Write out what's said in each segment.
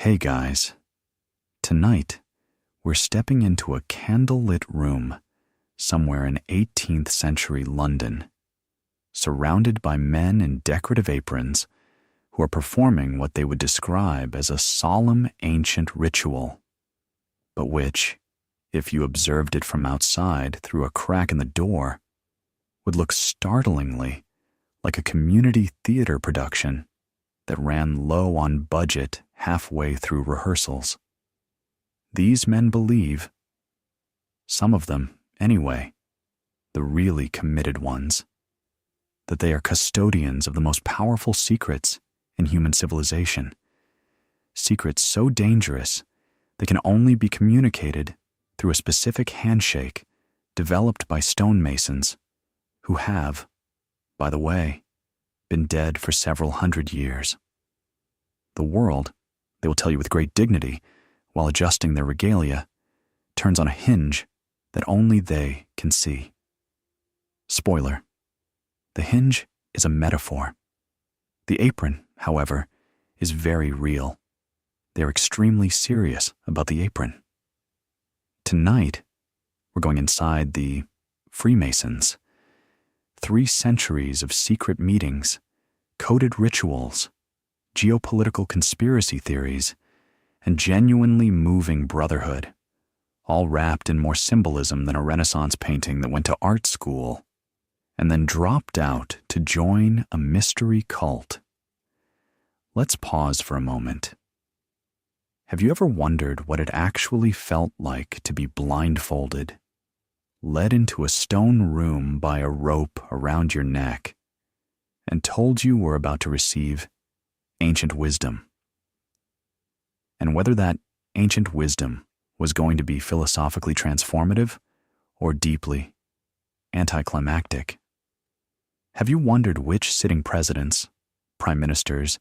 Hey guys, tonight we're stepping into a candlelit room somewhere in 18th century London, surrounded by men in decorative aprons who are performing what they would describe as a solemn ancient ritual, but which, if you observed it from outside through a crack in the door, would look startlingly like a community theater production that ran low on budget halfway through rehearsals. These men believe, some of them anyway, the really committed ones, that they are custodians of the most powerful secrets in human civilization, secrets so dangerous they can only be communicated through a specific handshake developed by stonemasons who have, by the way, been dead for several hundred years. The world, they will tell you with great dignity, while adjusting their regalia, turns on a hinge that only they can see. Spoiler: the hinge is a metaphor. The apron, however, is very real. They are extremely serious about the apron. Tonight, we're going inside the Freemasons. 3 centuries of secret meetings, coded rituals, geopolitical conspiracy theories, and genuinely moving brotherhood, all wrapped in more symbolism than a Renaissance painting that went to art school and then dropped out to join a mystery cult. Let's pause for a moment. Have you ever wondered what it actually felt like to be blindfolded, led into a stone room by a rope around your neck, and told you were about to receive ancient wisdom? And whether that ancient wisdom was going to be philosophically transformative or deeply anticlimactic? Have you wondered which sitting presidents, prime ministers,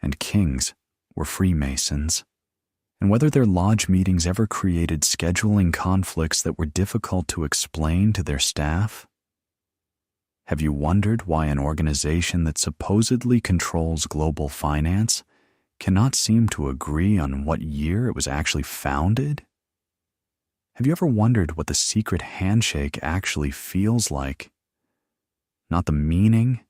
and kings were Freemasons, and whether their lodge meetings ever created scheduling conflicts that were difficult to explain to their staff? Have you wondered why an organization that supposedly controls global finance cannot seem to agree on what year it was actually founded? Have you ever wondered what the secret handshake actually feels like? Not the meaning,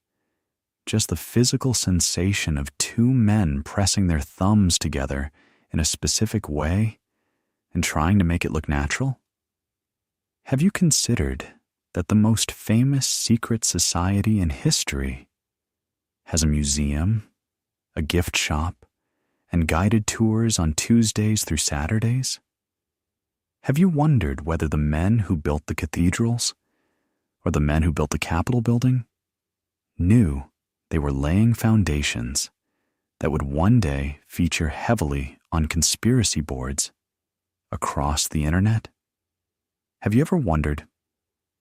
just the physical sensation of 2 men pressing their thumbs together in a specific way and trying to make it look natural? Have you considered that the most famous secret society in history has a museum, a gift shop, and guided tours on Tuesdays through Saturdays? Have you wondered whether the men who built the cathedrals or the men who built the Capitol building knew they were laying foundations that would one day feature heavily on conspiracy boards across the internet? Have you ever wondered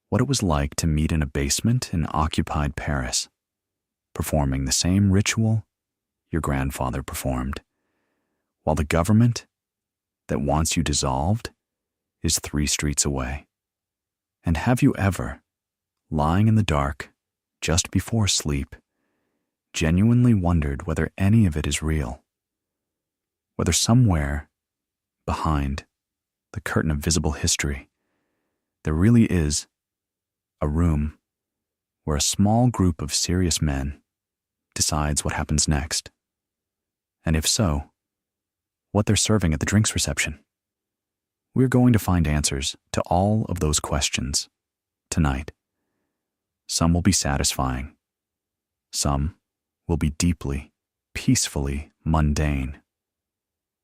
what it was like to meet in a basement in occupied Paris, performing the same ritual your grandfather performed, while the government that wants you dissolved is 3 streets away? And have you ever, lying in the dark just before sleep, genuinely wondered whether any of it is real? Whether somewhere behind the curtain of visible history, there really is a room where a small group of serious men decides what happens next? And if so, what they're serving at the drinks reception? We're going to find answers to all of those questions tonight. Some will be satisfying. Some will be deeply, peacefully mundane.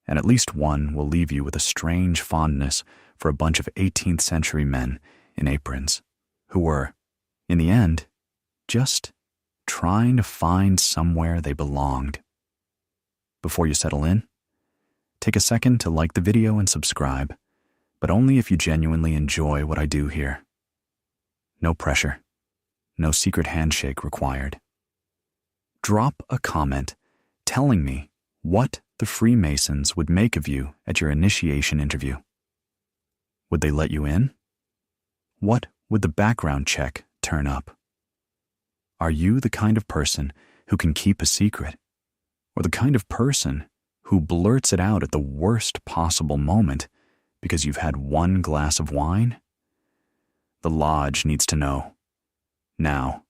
And at least one will leave you with a strange fondness for a bunch of 18th century men in aprons who were, in the end, just trying to find somewhere they belonged. Before you settle in, take a second to like the video and subscribe, but only if you genuinely enjoy what I do here. No pressure, no secret handshake required. Drop a comment telling me what the Freemasons would make of you at your initiation interview. Would they let you in? What would the background check turn up? Are you the kind of person who can keep a secret, or the kind of person who who blurts it out at the worst possible moment because you've had one glass of wine? The lodge needs to know. Now,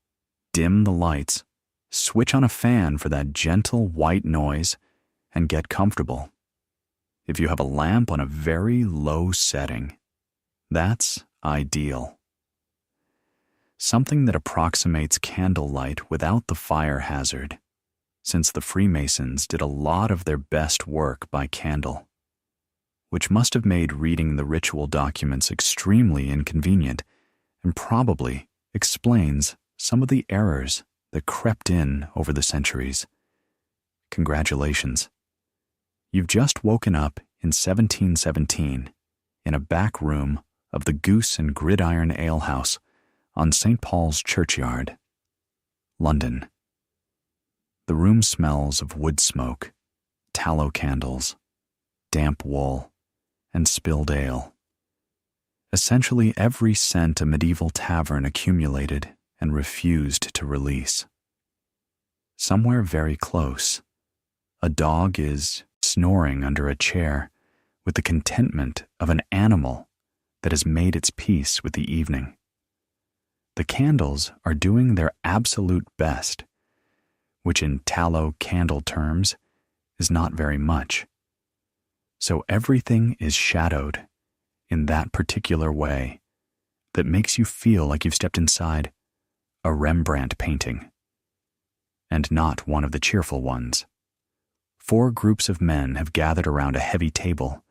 dim the lights, switch on a fan for that gentle white noise, and get comfortable. If you have a lamp on a very low setting, that's ideal. Something that approximates candlelight without the fire hazard, since the Freemasons did a lot of their best work by candle, which must have made reading the ritual documents extremely inconvenient and probably explains some of the errors that crept in over the centuries. Congratulations. You've just woken up in 1717 in a back room of the Goose and Gridiron Alehouse on St. Paul's Churchyard, London. The room smells of wood smoke, tallow candles, damp wool, and spilled ale. Essentially every scent a medieval tavern accumulated and refused to release. Somewhere very close, a dog is snoring under a chair with the contentment of an animal that has made its peace with the evening. The candles are doing their absolute best, which in tallow candle terms is not very much. So everything is shadowed in that particular way that makes you feel like you've stepped inside a Rembrandt painting, and not one of the cheerful ones. 4 groups of men have gathered around a heavy table,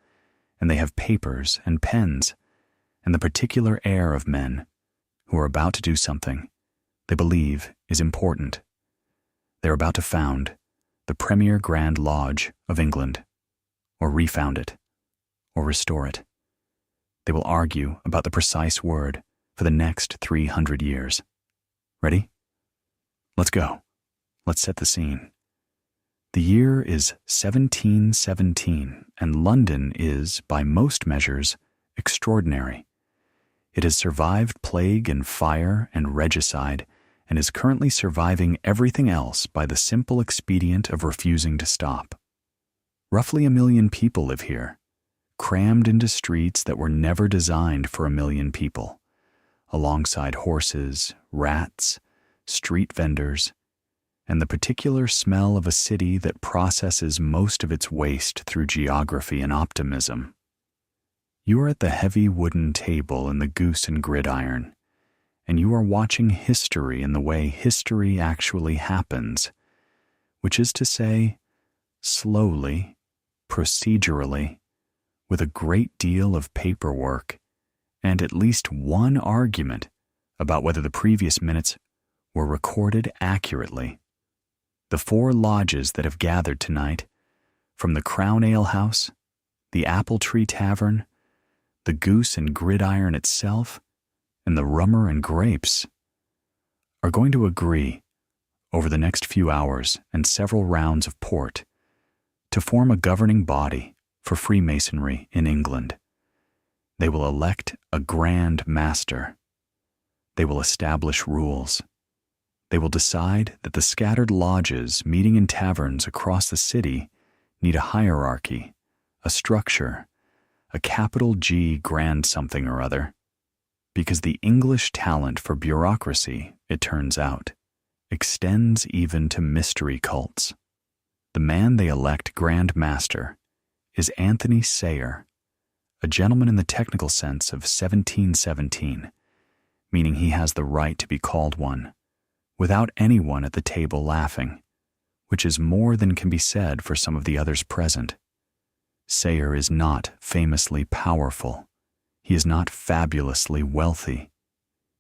and they have papers and pens and the particular air of men who are about to do something they believe is important. They're about to found the premier Grand Lodge of England, or refound it, or restore it. They will argue about the precise word for the next 300 years. Ready? Let's go. Let's set the scene. The year is 1717, and London is, by most measures, extraordinary. It has survived plague and fire and regicide, and is currently surviving everything else by the simple expedient of refusing to stop. Roughly 1 million people live here, crammed into streets that were never designed for 1 million people, alongside horses, rats, street vendors, and the particular smell of a city that processes most of its waste through geography and optimism. You are at the heavy wooden table in the Goose and Gridiron, and you are watching history in the way history actually happens, which is to say, slowly, procedurally, with a great deal of paperwork, and at least one argument about whether the previous minutes were recorded accurately. The 4 lodges that have gathered tonight, from the Crown Ale House, the Apple Tree Tavern, the Goose and Gridiron itself, and the Rummer and Grapes, are going to agree, over the next few hours and several rounds of port, to form a governing body for Freemasonry in England. They will elect a Grand Master. They will establish rules. They will decide that the scattered lodges meeting in taverns across the city need a hierarchy, a structure, a capital G grand something or other, because the English talent for bureaucracy, it turns out, extends even to mystery cults. The man they elect Grand Master is Anthony Sayer, a gentleman in the technical sense of 1717, meaning he has the right to be called one, without anyone at the table laughing, which is more than can be said for some of the others present. Sayer is not famously powerful. He is not fabulously wealthy.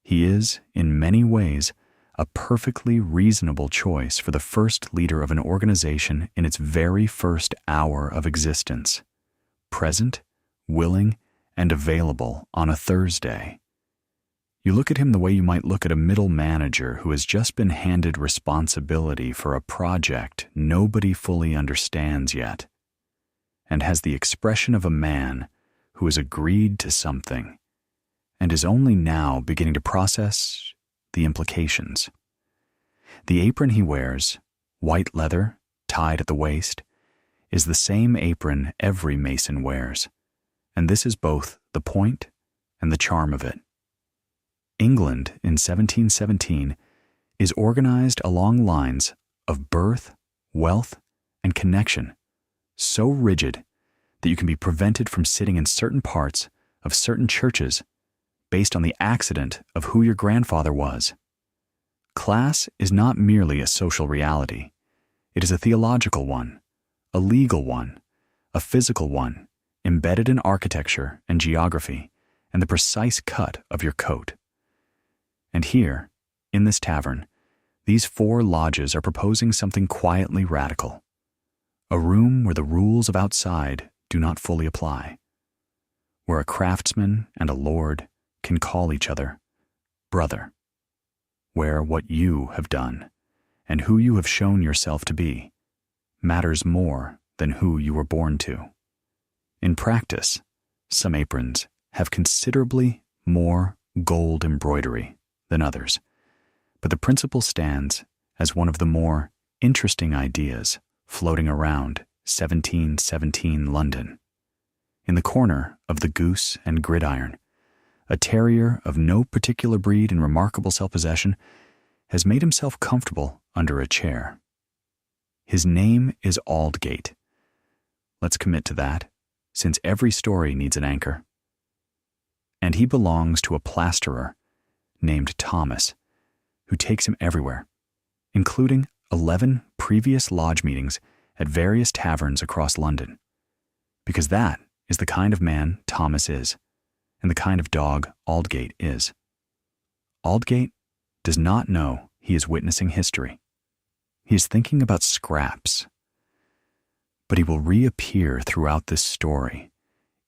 He is, in many ways, a perfectly reasonable choice for the first leader of an organization in its very first hour of existence, present, willing, and available on a Thursday. You look at him the way you might look at a middle manager who has just been handed responsibility for a project nobody fully understands yet, and has the expression of a man who has agreed to something and is only now beginning to process the implications. The apron he wears, white leather, tied at the waist, is the same apron every Mason wears, and this is both the point and the charm of it. England in 1717 is organized along lines of birth, wealth, and connection, so rigid that you can be prevented from sitting in certain parts of certain churches based on the accident of who your grandfather was. Class is not merely a social reality. It is a theological one, a legal one, a physical one, embedded in architecture and geography and the precise cut of your coat. And here, in this tavern, these 4 lodges are proposing something quietly radical. A room where the rules of outside do not fully apply, where a craftsman and a lord can call each other brother, where what you have done and who you have shown yourself to be matters more than who you were born to. In practice, some aprons have considerably more gold embroidery than others, but the principle stands as one of the more interesting ideas floating around 1717 London. In the corner of the Goose and Gridiron, a terrier of no particular breed and remarkable self-possession has made himself comfortable under a chair. His name is Aldgate. Let's commit to that, since every story needs an anchor. And he belongs to a plasterer named Thomas, who takes him everywhere, including 11 previous lodge meetings at various taverns across London, because that is the kind of man Thomas is, and the kind of dog Aldgate is. Aldgate does not know he is witnessing history. He is thinking about scraps, but he will reappear throughout this story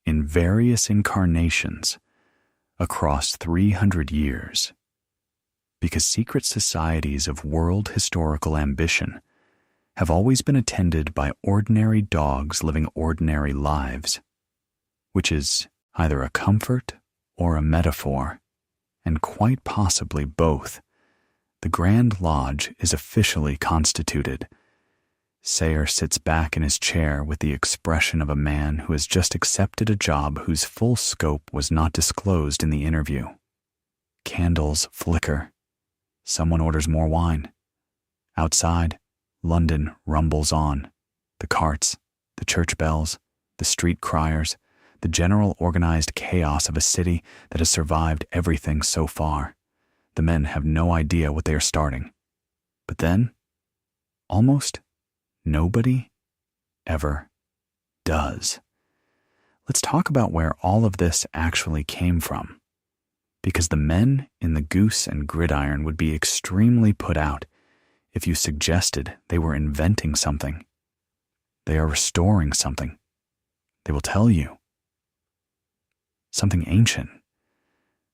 in various incarnations across 300 years, because secret societies of world historical ambition have always been attended by ordinary dogs living ordinary lives, which is either a comfort or a metaphor, and quite possibly both. The Grand Lodge is officially constituted. Sayer sits back in his chair with the expression of a man who has just accepted a job whose full scope was not disclosed in the interview. Candles flicker. Someone orders more wine. Outside, London rumbles on. The carts, the church bells, the street criers, the general organized chaos of a city that has survived everything so far. The men have no idea what they are starting. But then, almost nobody ever does. Let's talk about where all of this actually came from, because the men in the Goose and Gridiron would be extremely put out if you suggested they were inventing something. They are restoring something. They will tell you. Something ancient.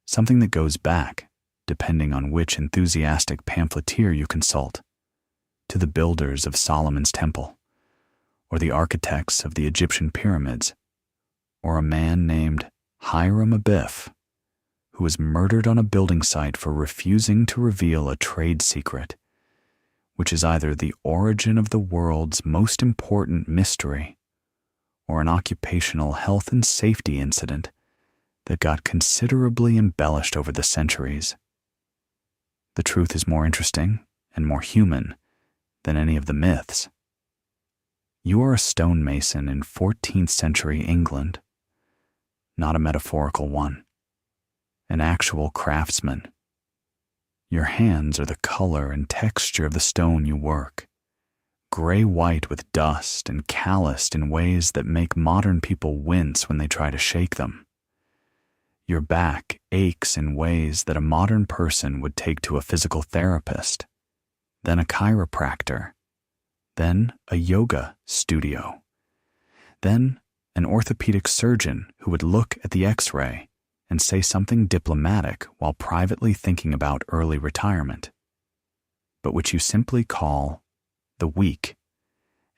Something that goes back, depending on which enthusiastic pamphleteer you consult, to the builders of Solomon's Temple, or the architects of the Egyptian pyramids, or a man named Hiram Abiff, who was murdered on a building site for refusing to reveal a trade secret, which is either the origin of the world's most important mystery, or an occupational health and safety incident that got considerably embellished over the centuries. The truth is more interesting and more human than any of the myths. You are a stonemason in 14th century England, not a metaphorical one, an actual craftsman. Your hands are the color and texture of the stone you work, gray-white with dust and calloused in ways that make modern people wince when they try to shake them. Your back aches in ways that a modern person would take to a physical therapist, then a chiropractor, then a yoga studio, then an orthopedic surgeon who would look at the X-ray and say something diplomatic while privately thinking about early retirement, but which you simply call the weak,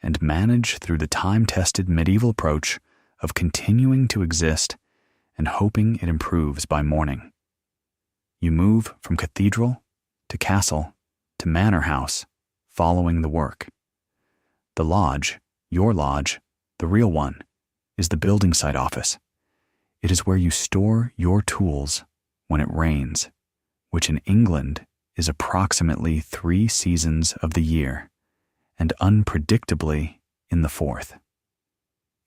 and manage through the time-tested medieval approach of continuing to exist and hoping it improves by morning. You move from cathedral to castle to manor house, following the work. The lodge Your lodge, the real one, is the building site office. It is where you store your tools when it rains, which in England is approximately 3 seasons of the year, and unpredictably in the 4th.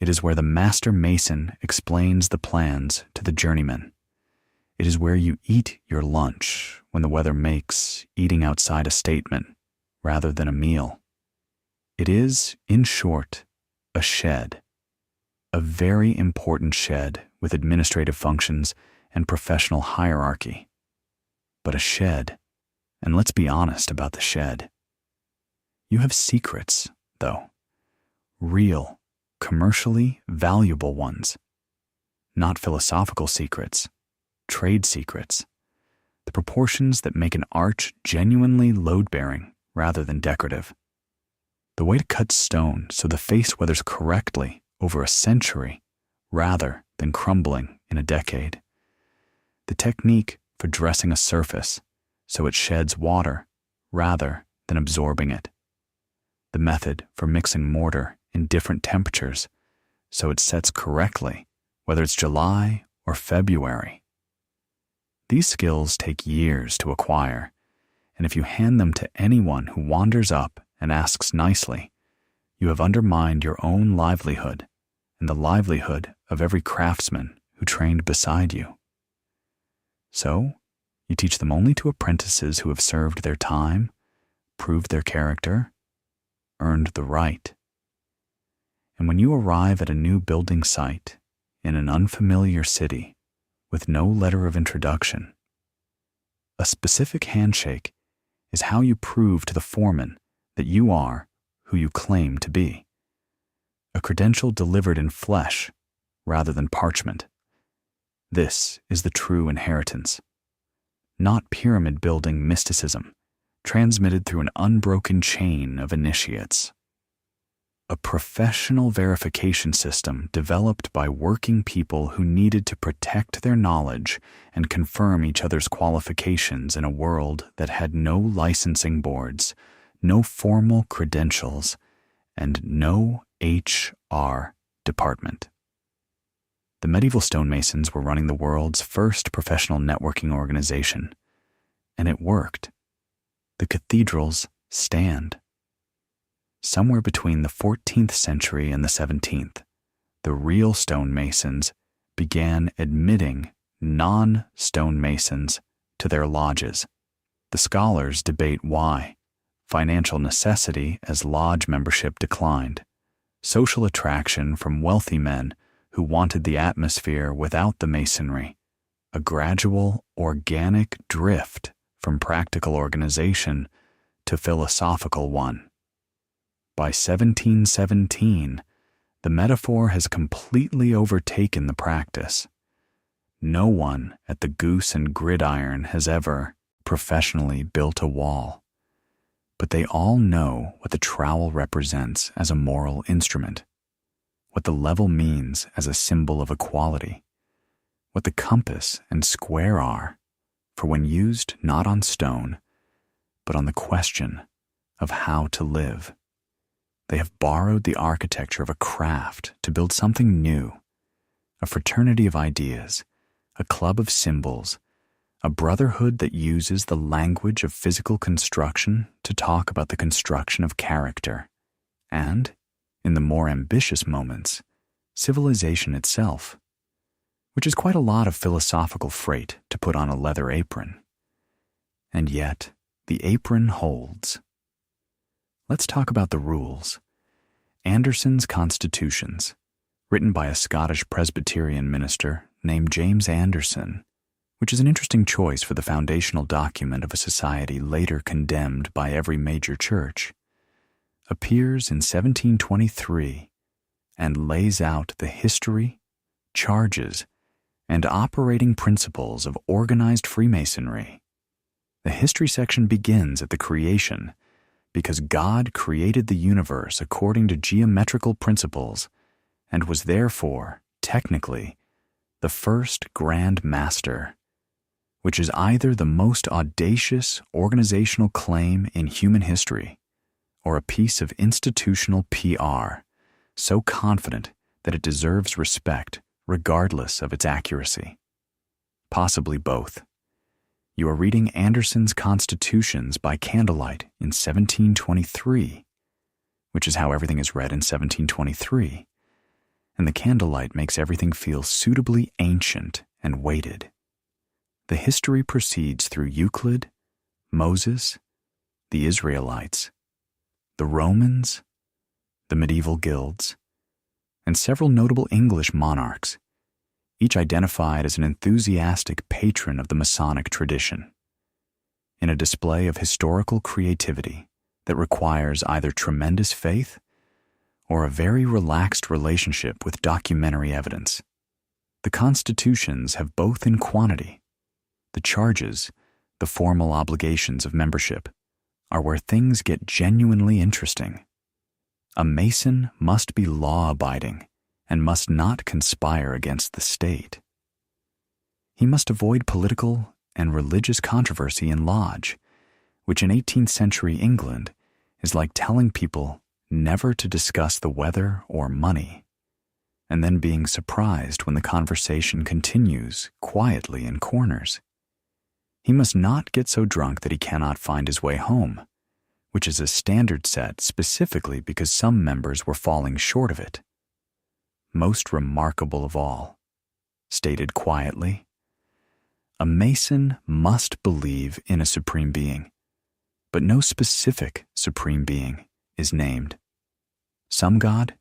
It is where the master mason explains the plans to the journeyman. It is where you eat your lunch when the weather makes eating outside a statement rather than a meal. It is, in short, a shed, a very important shed with administrative functions and professional hierarchy. But a shed, and let's be honest about the shed. You have secrets, though, real, commercially valuable ones, not philosophical secrets, trade secrets, the proportions that make an arch genuinely load-bearing rather than decorative, the way to cut stone so the face weathers correctly over a century rather than crumbling in a decade, the technique for dressing a surface so it sheds water rather than absorbing it, the method for mixing mortar in different temperatures so it sets correctly whether it's July or February. These skills take years to acquire, and if you hand them to anyone who wanders up and asks nicely, you have undermined your own livelihood and the livelihood of every craftsman who trained beside you. So, you teach them only to apprentices who have served their time, proved their character, earned the right. And when you arrive at a new building site in an unfamiliar city with no letter of introduction, a specific handshake is how you prove to the foreman that you are who you claim to be. A credential delivered in flesh rather than parchment. This is the true inheritance, not pyramid-building mysticism transmitted through an unbroken chain of initiates. A professional verification system developed by working people who needed to protect their knowledge and confirm each other's qualifications in a world that had no licensing boards, no formal credentials, and no HR department. The medieval stonemasons were running the world's first professional networking organization, and it worked. The cathedrals stand. Somewhere between the 14th century and the 17th, the real stonemasons began admitting non-stonemasons to their lodges. The scholars debate why. Financial necessity as lodge membership declined. Social attraction from wealthy men who wanted the atmosphere without the masonry. A gradual, organic drift from practical organization to philosophical one. By 1717, the metaphor has completely overtaken the practice. No one at the Goose and Gridiron has ever professionally built a wall, but they all know what the trowel represents as a moral instrument, what the level means as a symbol of equality, what the compass and square are for when used not on stone, but on the question of how to live. They have borrowed the architecture of a craft to build something new, a fraternity of ideas, a club of symbols, a brotherhood that uses the language of physical construction to talk about the construction of character, and, in the more ambitious moments, civilization itself, which is quite a lot of philosophical freight to put on a leather apron. And yet, the apron holds. Let's talk about the rules. Anderson's Constitutions, written by a Scottish Presbyterian minister named James Anderson, which is an interesting choice for the foundational document of a society later condemned by every major church, appears in 1723 and lays out the history, charges, and operating principles of organized Freemasonry. The history section begins at the creation, because God created the universe according to geometrical principles and was therefore, technically, the first Grand Master, which is either the most audacious organizational claim in human history or a piece of institutional PR so confident that it deserves respect regardless of its accuracy? Possibly both. You are reading Anderson's Constitutions by candlelight in 1723, which is how everything is read in 1723, and the candlelight makes everything feel suitably ancient and weighted. The history proceeds through Euclid, Moses, the Israelites, the Romans, the medieval guilds, and several notable English monarchs, each identified as an enthusiastic patron of the Masonic tradition, in a display of historical creativity that requires either tremendous faith or a very relaxed relationship with documentary evidence. The constitutions have both in quantity. The charges, the formal obligations of membership, are where things get genuinely interesting. A Mason must be law-abiding and must not conspire against the state. He must avoid political and religious controversy in lodge, which in 18th century England is like telling people never to discuss the weather or money, and then being surprised when the conversation continues quietly in corners. He must not get so drunk that he cannot find his way home, which is a standard set specifically because some members were falling short of it. Most remarkable of all, stated quietly, a Mason must believe in a supreme being, but no specific supreme being is named. Some God,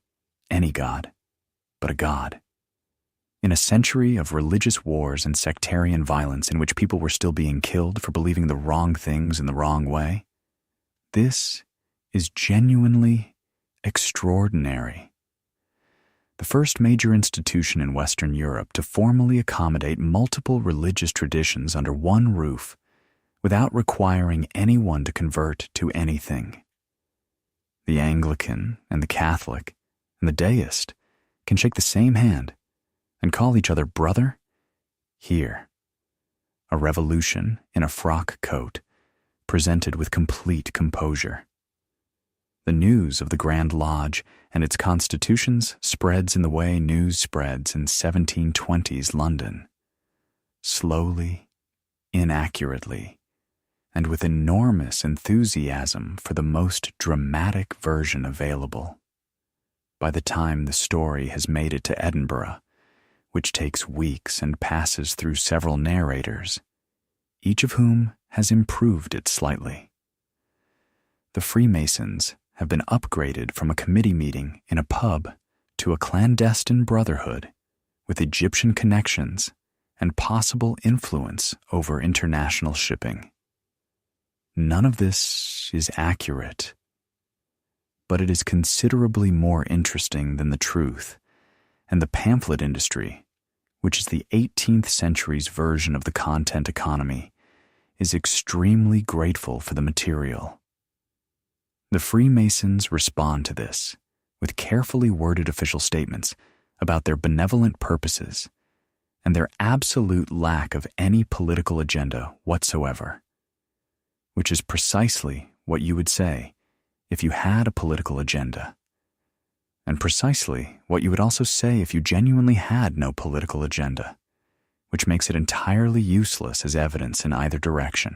any God, but a God. In a century of religious wars and sectarian violence in which people were still being killed for believing the wrong things in the wrong way, this is genuinely extraordinary. The first major institution in Western Europe to formally accommodate multiple religious traditions under one roof without requiring anyone to convert to anything. The Anglican and the Catholic and the Deist can shake the same hand and call each other brother here. A revolution in a frock coat, presented with complete composure. The news of the Grand Lodge and its constitutions spreads in the way news spreads in 1720s London. Slowly, inaccurately, and with enormous enthusiasm for the most dramatic version available. By the time the story has made it to Edinburgh, which takes weeks and passes through several narrators, each of whom has improved it slightly. The Freemasons have been upgraded from a committee meeting in a pub to a clandestine brotherhood with Egyptian connections and possible influence over international shipping. None of this is accurate, but it is considerably more interesting than the truth, and the pamphlet industry, which is the 18th century's version of the content economy, is extremely grateful for the material. The Freemasons respond to this with carefully worded official statements about their benevolent purposes and their absolute lack of any political agenda whatsoever, which is precisely what you would say if you had a political agenda, and precisely what you would also say if you genuinely had no political agenda, which makes it entirely useless as evidence in either direction.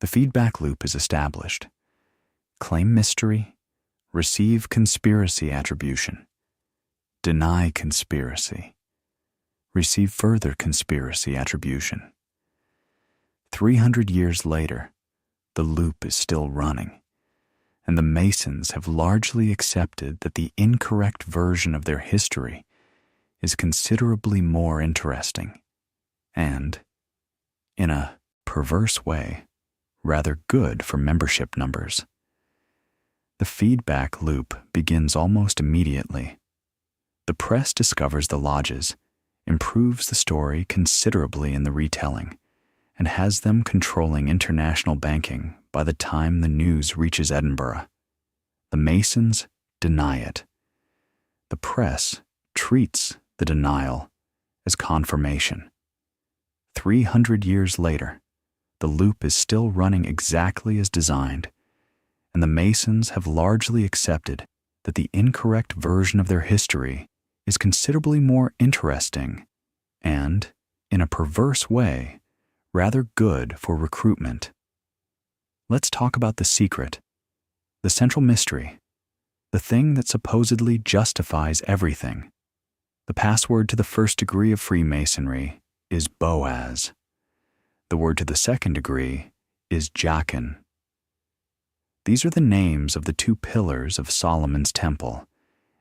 The feedback loop is established. Claim mystery, receive conspiracy attribution, deny conspiracy, receive further conspiracy attribution. 300 years later, the loop is still running, and the Masons have largely accepted that the incorrect version of their history is considerably more interesting and, in a perverse way, rather good for membership numbers. The feedback loop begins almost immediately. The press discovers the lodges, improves the story considerably in the retelling, and has them controlling international banking by the time the news reaches Edinburgh. The Masons deny it. The press treats the denial as confirmation. 300 years later, the loop is still running exactly as designed, and the Masons have largely accepted that the incorrect version of their history is considerably more interesting and, in a perverse way, rather good for recruitment. Let's talk about the secret, the central mystery, the thing that supposedly justifies everything. The password to the first degree of Freemasonry is Boaz. The word to the second degree is Jachin. These are the names of the two pillars of Solomon's temple,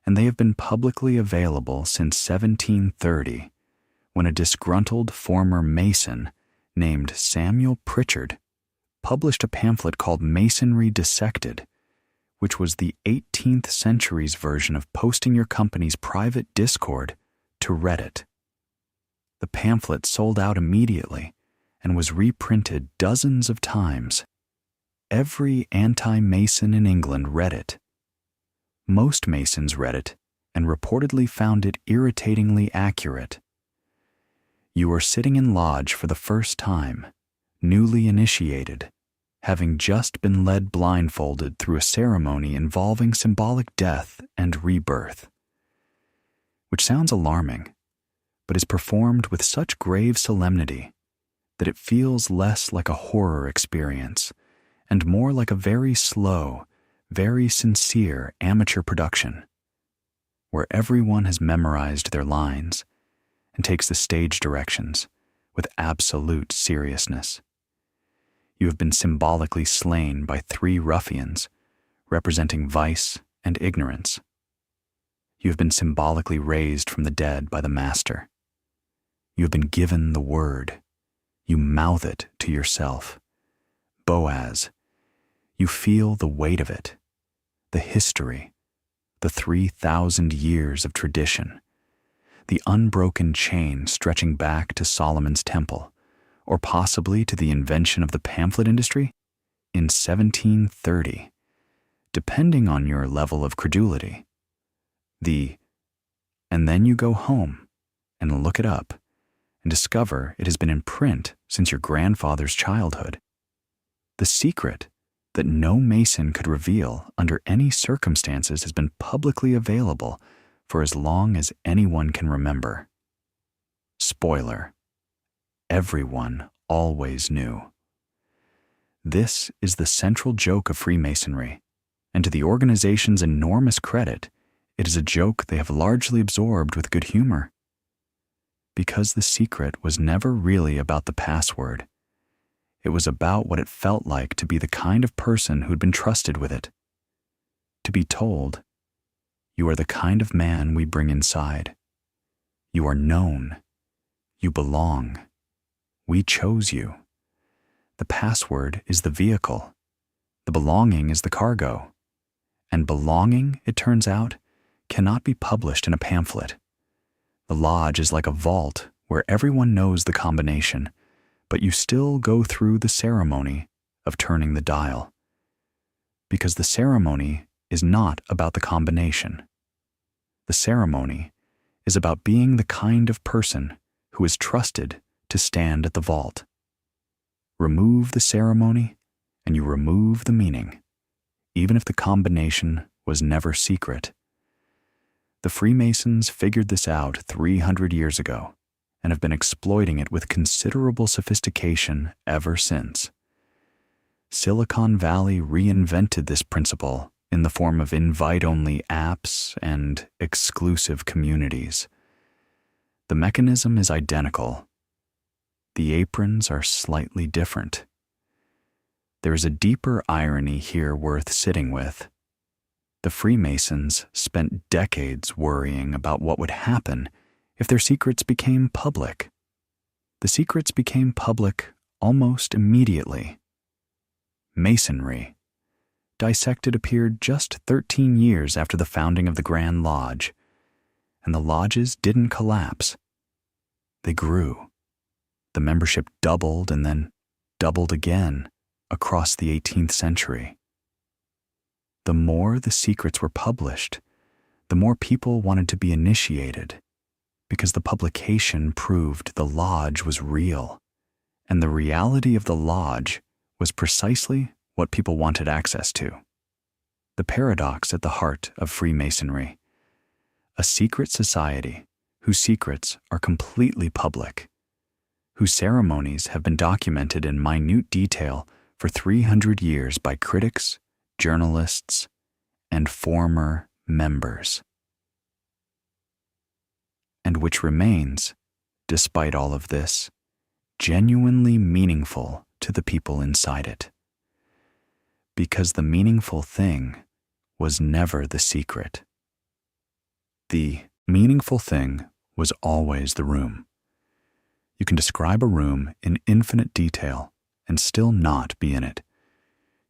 and they have been publicly available since 1730, when a disgruntled former Mason named Samuel Prichard published a pamphlet called Masonry Dissected, which was the 18th century's version of posting your company's private Discord to Reddit. The pamphlet sold out immediately and was reprinted dozens of times. Every anti-Mason in England read it. Most Masons read it and reportedly found it irritatingly accurate. You are sitting in lodge for the first time, newly initiated, having just been led blindfolded through a ceremony involving symbolic death and rebirth, which sounds alarming, but is performed with such grave solemnity that it feels less like a horror experience and more like a very slow, very sincere amateur production, where everyone has memorized their lines and takes the stage directions with absolute seriousness. You have been symbolically slain by 3 ruffians, representing vice and ignorance. You have been symbolically raised from the dead by the Master. You have been given the word. You mouth it to yourself. Boaz, you feel the weight of it, the history, the 3,000 years of tradition, the unbroken chain stretching back to Solomon's temple, or possibly to the invention of the pamphlet industry in 1730, depending on your level of credulity. And then you go home and look it up and discover it has been in print since your grandfather's childhood. The secret that no Mason could reveal under any circumstances has been publicly available for as long as anyone can remember. Spoiler: everyone always knew. This is the central joke of Freemasonry, and to the organization's enormous credit, it is a joke they have largely absorbed with good humor. Because the secret was never really about the password. It was about what it felt like to be the kind of person who'd been trusted with it. To be told, you are the kind of man we bring inside. You are known. You belong. We chose you. The password is the vehicle. The belonging is the cargo. And belonging, it turns out, cannot be published in a pamphlet. The lodge is like a vault where everyone knows the combination, but you still go through the ceremony of turning the dial. Because the ceremony is not about the combination. The ceremony is about being the kind of person who is trusted to stand at the vault. Remove the ceremony, and you remove the meaning, even if the combination was never secret. The Freemasons figured this out 300 years ago and have been exploiting it with considerable sophistication ever since. Silicon Valley reinvented this principle in the form of invite-only apps and exclusive communities. The mechanism is identical. The aprons are slightly different. There is a deeper irony here worth sitting with. The Freemasons spent decades worrying about what would happen if their secrets became public. The secrets became public almost immediately. Masonry, Dissected appeared just 13 years after the founding of the Grand Lodge, and the lodges didn't collapse. They grew. The membership doubled and then doubled again across the 18th century. The more the secrets were published, the more people wanted to be initiated, because the publication proved the lodge was real, and the reality of the lodge was precisely what people wanted access to. the paradox at the heart of Freemasonry. A secret society whose secrets are completely public, whose ceremonies have been documented in minute detail for 300 years by critics, journalists, and former members, and which remains, despite all of this, genuinely meaningful to the people inside it. Because the meaningful thing was never the secret. The meaningful thing was always the room. You can describe a room in infinite detail and still not be in it.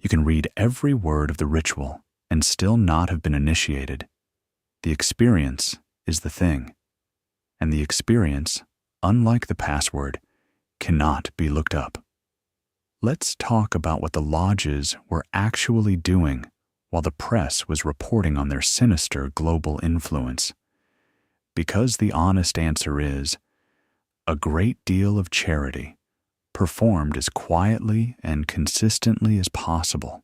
You can read every word of the ritual and still not have been initiated. The experience is the thing, and the experience, unlike the password, cannot be looked up. Let's talk about what the lodges were actually doing while the press was reporting on their sinister global influence. Because the honest answer is a great deal of charity, performed as quietly and consistently as possible,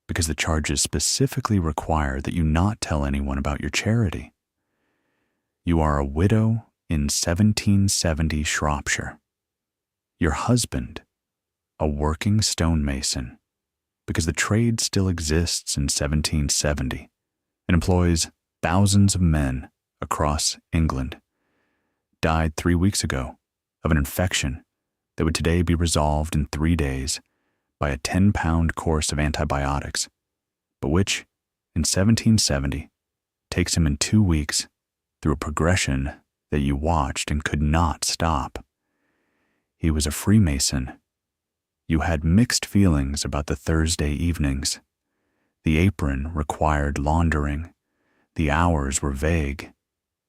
because the charges specifically require that you not tell anyone about your charity. You are a widow in 1770 Shropshire. Your husband, a working stonemason, because the trade still exists in 1770 and employs thousands of men across England, died 3 weeks ago of an infection that would today be resolved in 3 days by a 10-pound course of antibiotics, but which, in 1770, takes him in 2 weeks through a progression that you watched and could not stop. He was a Freemason. You had mixed feelings about the Thursday evenings. The apron required laundering. The hours were vague,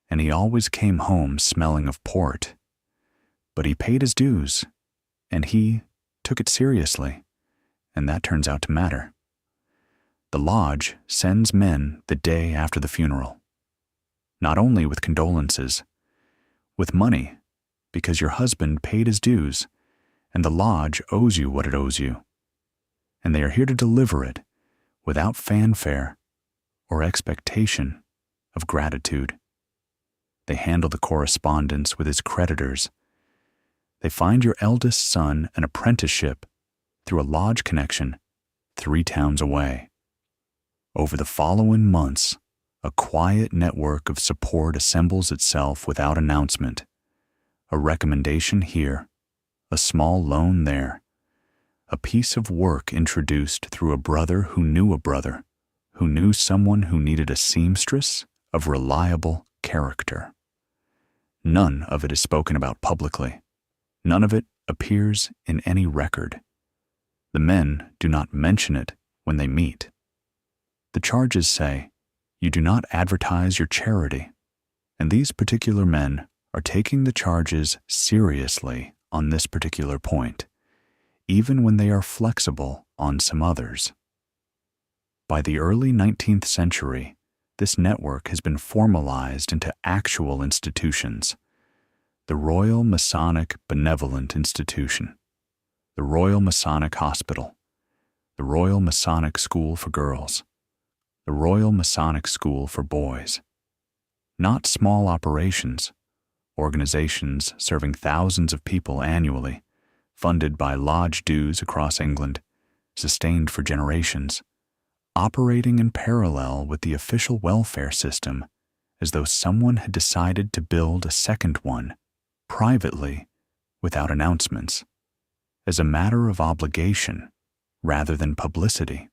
and he always came home smelling of port. But he paid his dues, and he took it seriously, and that turns out to matter. The lodge sends men the day after the funeral, not only with condolences, with money, because your husband paid his dues, and the lodge owes you what it owes you, and they are here to deliver it without fanfare or expectation of gratitude. They handle the correspondence with his creditors. They find your eldest son an apprenticeship through a lodge connection 3 towns away. Over the following months, a quiet network of support assembles itself without announcement. A recommendation here, a small loan there, a piece of work introduced through a brother who knew a brother, who knew someone who needed a seamstress of reliable character. None of it is spoken about publicly. None of it appears in any record. The men do not mention it when they meet. The charges say, you do not advertise your charity, and these particular men are taking the charges seriously on this particular point, even when they are flexible on some others. By the early 19th century, this network has been formalized into actual institutions. The Royal Masonic Benevolent Institution, the Royal Masonic Hospital, the Royal Masonic School for Girls, the Royal Masonic School for Boys. Not small operations, organizations serving thousands of people annually, funded by lodge dues across England, sustained for generations, operating in parallel with the official welfare system as though someone had decided to build a second one, privately, without announcements, as a matter of obligation rather than publicity.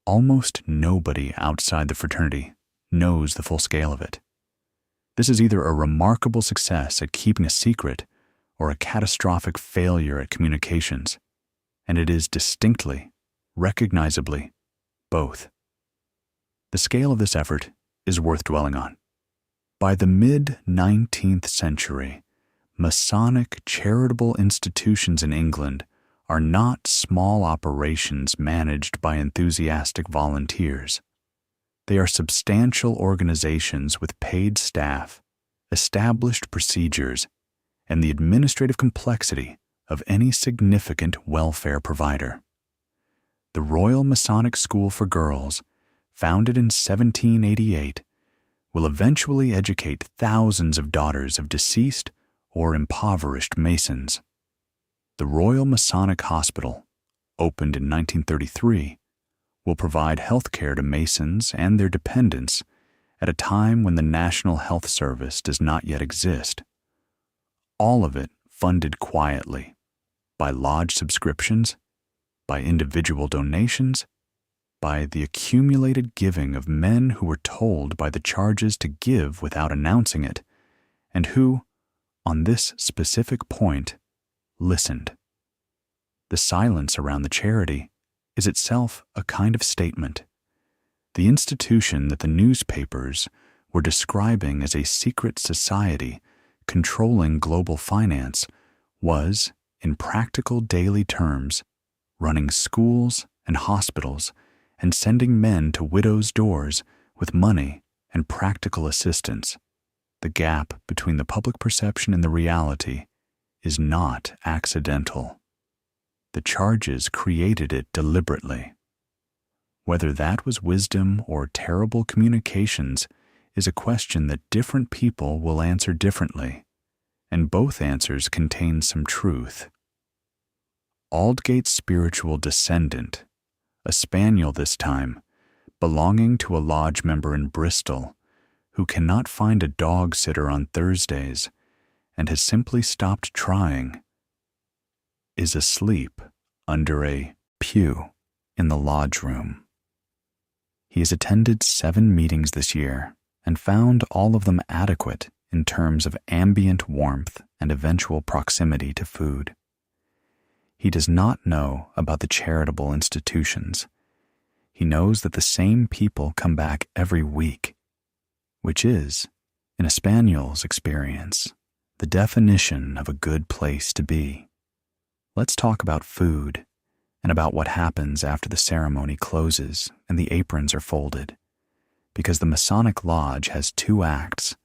Almost nobody outside the fraternity knows the full scale of it. This is either a remarkable success at keeping a secret or a catastrophic failure at communications, and it is distinctly, recognizably, both. The scale of this effort is worth dwelling on. By the mid-19th century, Masonic charitable institutions in England are not small operations managed by enthusiastic volunteers. They are substantial organizations with paid staff, established procedures, and the administrative complexity of any significant welfare provider. The Royal Masonic School for Girls, founded in 1788, will eventually educate thousands of daughters of deceased or impoverished Masons. The Royal Masonic Hospital, opened in 1933, will provide health care to Masons and their dependents at a time when the National Health Service does not yet exist. All of it funded quietly, by lodge subscriptions, by individual donations, by the accumulated giving of men who were told by the charges to give without announcing it, and who, on this specific point, listened. The silence around the charity is itself a kind of statement. The institution that the newspapers were describing as a secret society controlling global finance was, in practical daily terms, running schools and hospitals and sending men to widows' doors with money and practical assistance. The gap between the public perception and the reality is not accidental. The charges created it deliberately. Whether that was wisdom or terrible communications is a question that different people will answer differently, and both answers contain some truth. Aldgate's spiritual descendant, a spaniel this time, belonging to a lodge member in Bristol, who cannot find a dog sitter on Thursdays and has simply stopped trying, is asleep under a pew in the lodge room. He has attended 7 meetings this year and found all of them adequate in terms of ambient warmth and eventual proximity to food. He does not know about the charitable institutions. He knows that the same people come back every week, which is, in a spaniel's experience, the definition of a good place to be. Let's talk about food and about what happens after the ceremony closes and the aprons are folded, because the Masonic Lodge has 2 acts,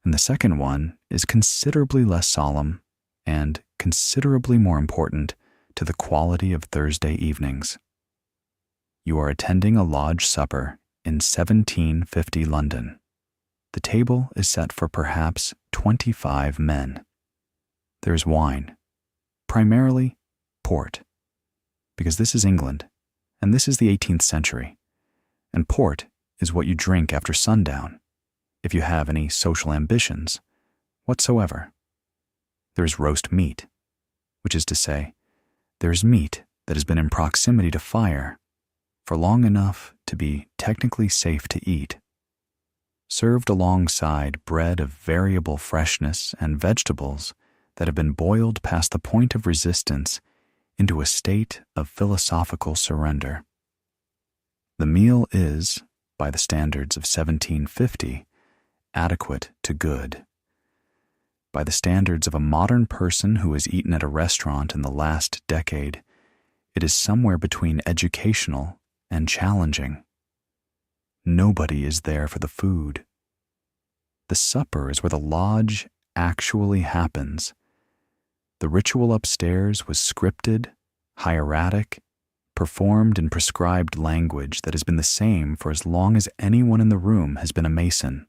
and the second one is considerably less solemn and considerably more important to the quality of Thursday evenings. You are attending a lodge supper in 1750 London. The table is set for perhaps 25 men. There is wine, primarily port, because this is England, and this is the 18th century, and port is what you drink after sundown, if you have any social ambitions whatsoever. There is roast meat, which is to say, there is meat that has been in proximity to fire for long enough to be technically safe to eat, served alongside bread of variable freshness and vegetables that have been boiled past the point of resistance into a state of philosophical surrender. The meal is, by the standards of 1750, adequate to good. By the standards of a modern person who has eaten at a restaurant in the last decade, it is somewhere between educational and challenging. Nobody is there for the food. The supper is where the lodge actually happens. The ritual upstairs was scripted, hieratic, performed in prescribed language that has been the same for as long as anyone in the room has been a Mason.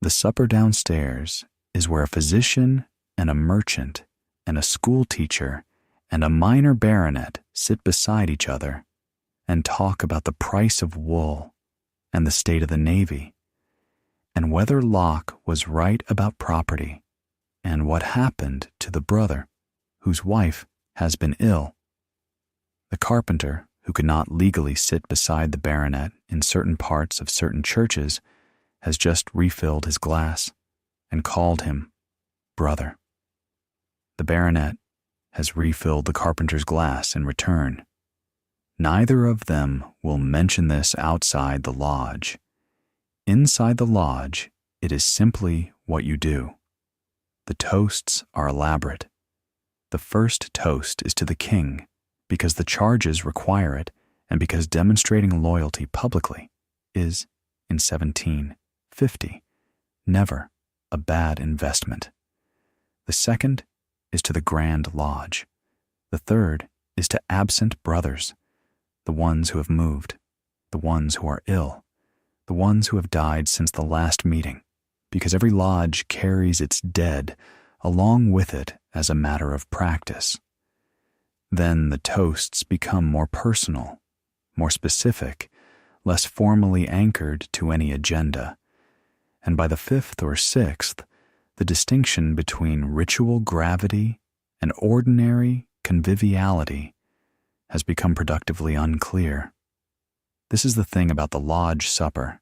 The supper downstairs is where a physician and a merchant and a school teacher and a minor baronet sit beside each other and talk about the price of wool and the state of the Navy, and whether Locke was right about property, and what happened to the brother whose wife has been ill. The carpenter, who could not legally sit beside the baronet in certain parts of certain churches, has just refilled his glass and called him brother. The baronet has refilled the carpenter's glass in return. Neither of them will mention this outside the lodge. Inside the lodge, it is simply what you do. The toasts are elaborate. The first toast is to the king, because the charges require it and because demonstrating loyalty publicly is, in 1750, never a bad investment. The second is to the Grand Lodge. The third is to absent brothers. the ones who have moved, the ones who are ill, the ones who have died since the last meeting, because every lodge carries its dead along with it as a matter of practice. Then the toasts become more personal, more specific, less formally anchored to any agenda, and by the fifth or sixth, the distinction between ritual gravity and ordinary conviviality has become productively unclear. This is the thing about the lodge supper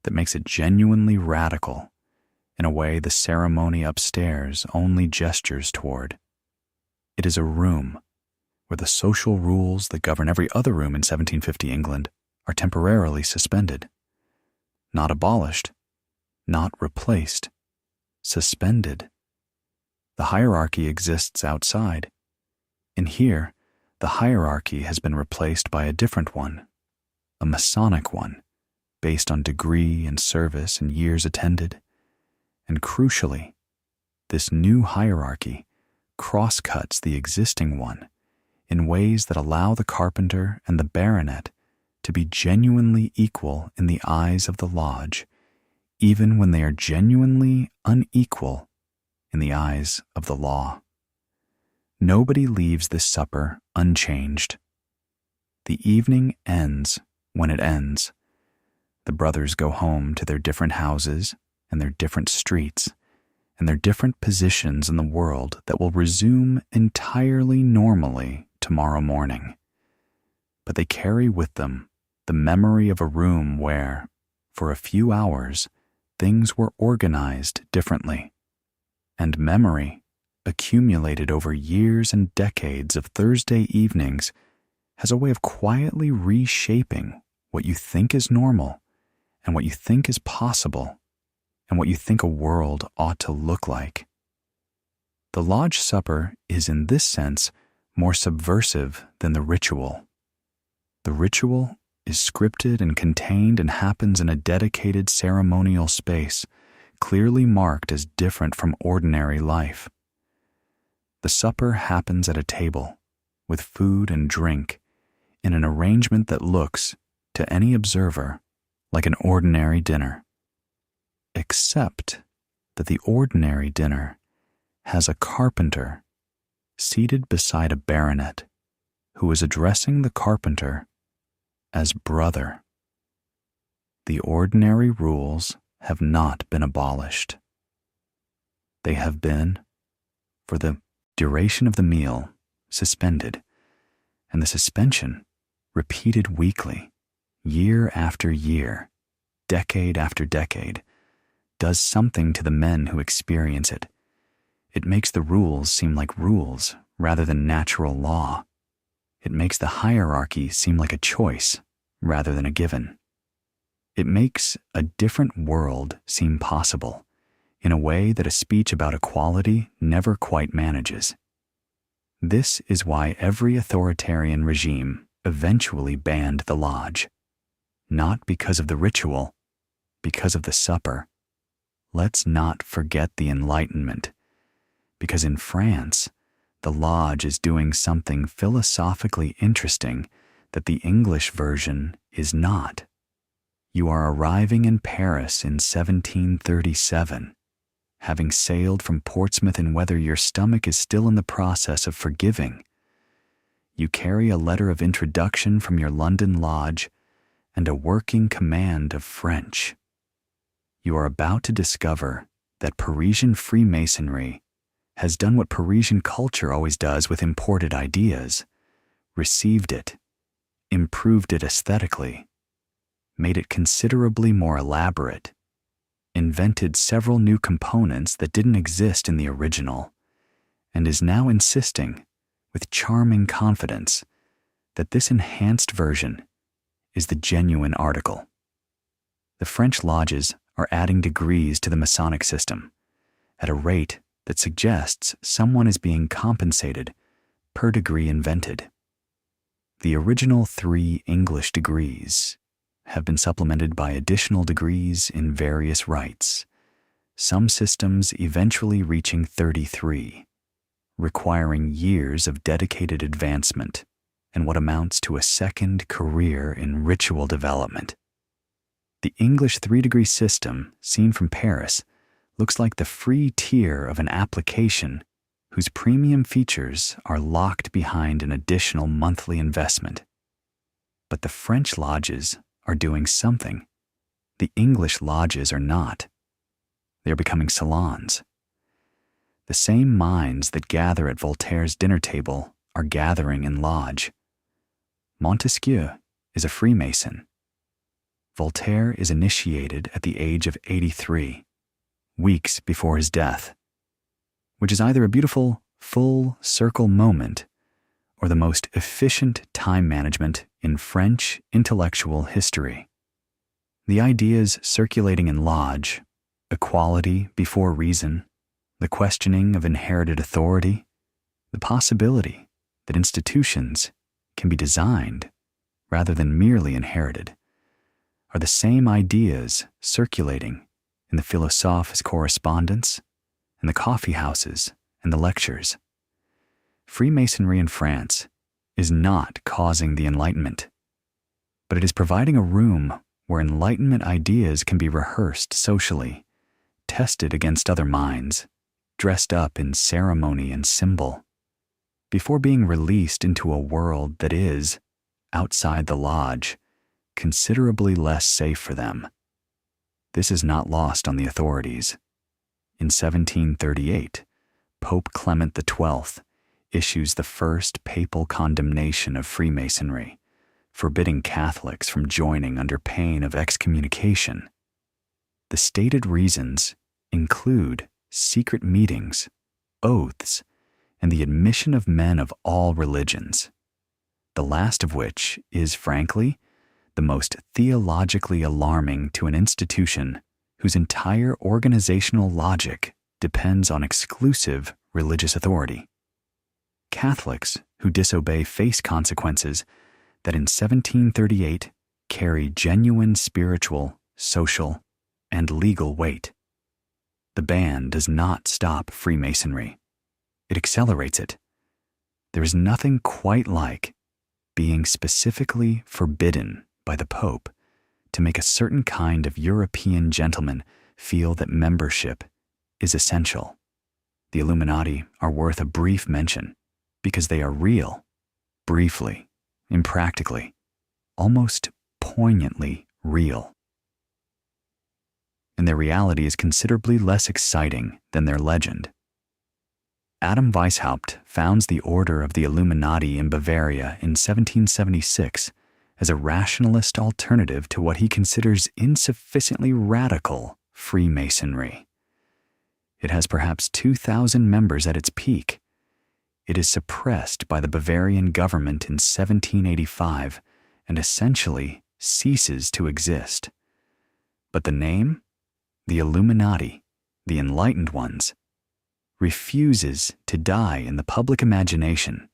that makes it genuinely radical in a way the ceremony upstairs only gestures toward. It is a room where the social rules that govern every other room in 1750 England are temporarily suspended. Not abolished, not replaced, suspended. The hierarchy exists outside. In here, the hierarchy has been replaced by a different one, a Masonic one, based on degree and service and years attended. And crucially, this new hierarchy cross-cuts the existing one in ways that allow the carpenter and the baronet to be genuinely equal in the eyes of the lodge, even when they are genuinely unequal in the eyes of the law. Nobody leaves this supper unchanged. The evening ends when it ends. The brothers go home to their different houses and their different streets and their different positions in the world that will resume entirely normally tomorrow morning. But they carry with them the memory of a room where, for a few hours, things were organized differently. And memory, accumulated over years and decades of Thursday evenings, has a way of quietly reshaping what you think is normal and what you think is possible and what you think a world ought to look like. The lodge supper is in this sense more subversive than the ritual. The ritual is scripted and contained and happens in a dedicated ceremonial space, clearly marked as different from ordinary life. The supper happens at a table, with food and drink, in an arrangement that looks, to any observer, like an ordinary dinner. Except that the ordinary dinner has a carpenter seated beside a baronet who is addressing the carpenter as brother. The ordinary rules have not been abolished. They have been, for the duration of the meal, suspended, and the suspension repeated weekly, year after year, decade after decade, does something to the men who experience it. It makes the rules seem like rules rather than natural law. It makes the hierarchy seem like a choice rather than a given. It makes a different world seem possible in a way that a speech about equality never quite manages. This is why every authoritarian regime eventually banned the lodge. Not because of the ritual, because of the supper. Let's not forget the Enlightenment, because in France, the lodge is doing something philosophically interesting that the English version is not. You are arriving in Paris in 1737, having sailed from Portsmouth in weather your stomach is still in the process of forgiving. You carry a letter of introduction from your London lodge and a working command of French. You are about to discover that Parisian Freemasonry has done what Parisian culture always does with imported ideas, received it, improved it aesthetically, made it considerably more elaborate, invented several new components that didn't exist in the original, and is now insisting, with charming confidence, that this enhanced version is the genuine article. The French lodges are adding degrees to the Masonic system at a rate that suggests someone is being compensated per degree invented. The original 3 English degrees have been supplemented by additional degrees in various rites, some systems eventually reaching 33, requiring years of dedicated advancement and what amounts to a second career in ritual development. The English 3-degree system, seen from Paris, looks like the free tier of an application whose premium features are locked behind an additional monthly investment. But the French lodges are doing something. The English lodges are not. They are becoming salons. The same minds that gather at Voltaire's dinner table are gathering in lodge. Montesquieu is a Freemason. Voltaire is initiated at the age of 83, weeks before his death, which is either a beautiful, full circle moment or the most efficient time management in French intellectual history. The ideas circulating in lodge, equality before reason, the questioning of inherited authority, the possibility that institutions can be designed rather than merely inherited, are the same ideas circulating in the philosophes' correspondence, in the coffee houses and the lectures. Freemasonry in France is not causing the Enlightenment, but it is providing a room where Enlightenment ideas can be rehearsed socially, tested against other minds, dressed up in ceremony and symbol, before being released into a world that is, outside the lodge, considerably less safe for them. This is not lost on the authorities. In 1738, Pope Clement XII issues the first papal condemnation of Freemasonry, forbidding Catholics from joining under pain of excommunication. The stated reasons include secret meetings, oaths, and the admission of men of all religions, the last of which is, frankly, the most theologically alarming to an institution whose entire organizational logic depends on exclusive religious authority. Catholics who disobey face consequences that in 1738 carry genuine spiritual, social, and legal weight. The ban does not stop Freemasonry. It accelerates it. There is nothing quite like being specifically forbidden by the Pope to make a certain kind of European gentleman feel that membership is essential. The Illuminati are worth a brief mention because they are real, briefly, impractically, almost poignantly real. And their reality is considerably less exciting than their legend. Adam Weishaupt founds the Order of the Illuminati in Bavaria in 1776 as a rationalist alternative to what he considers insufficiently radical Freemasonry. It has perhaps 2,000 members at its peak. It is suppressed by the Bavarian government in 1785 and essentially ceases to exist. But the name, the Illuminati, the Enlightened Ones, refuses to die in the public imagination,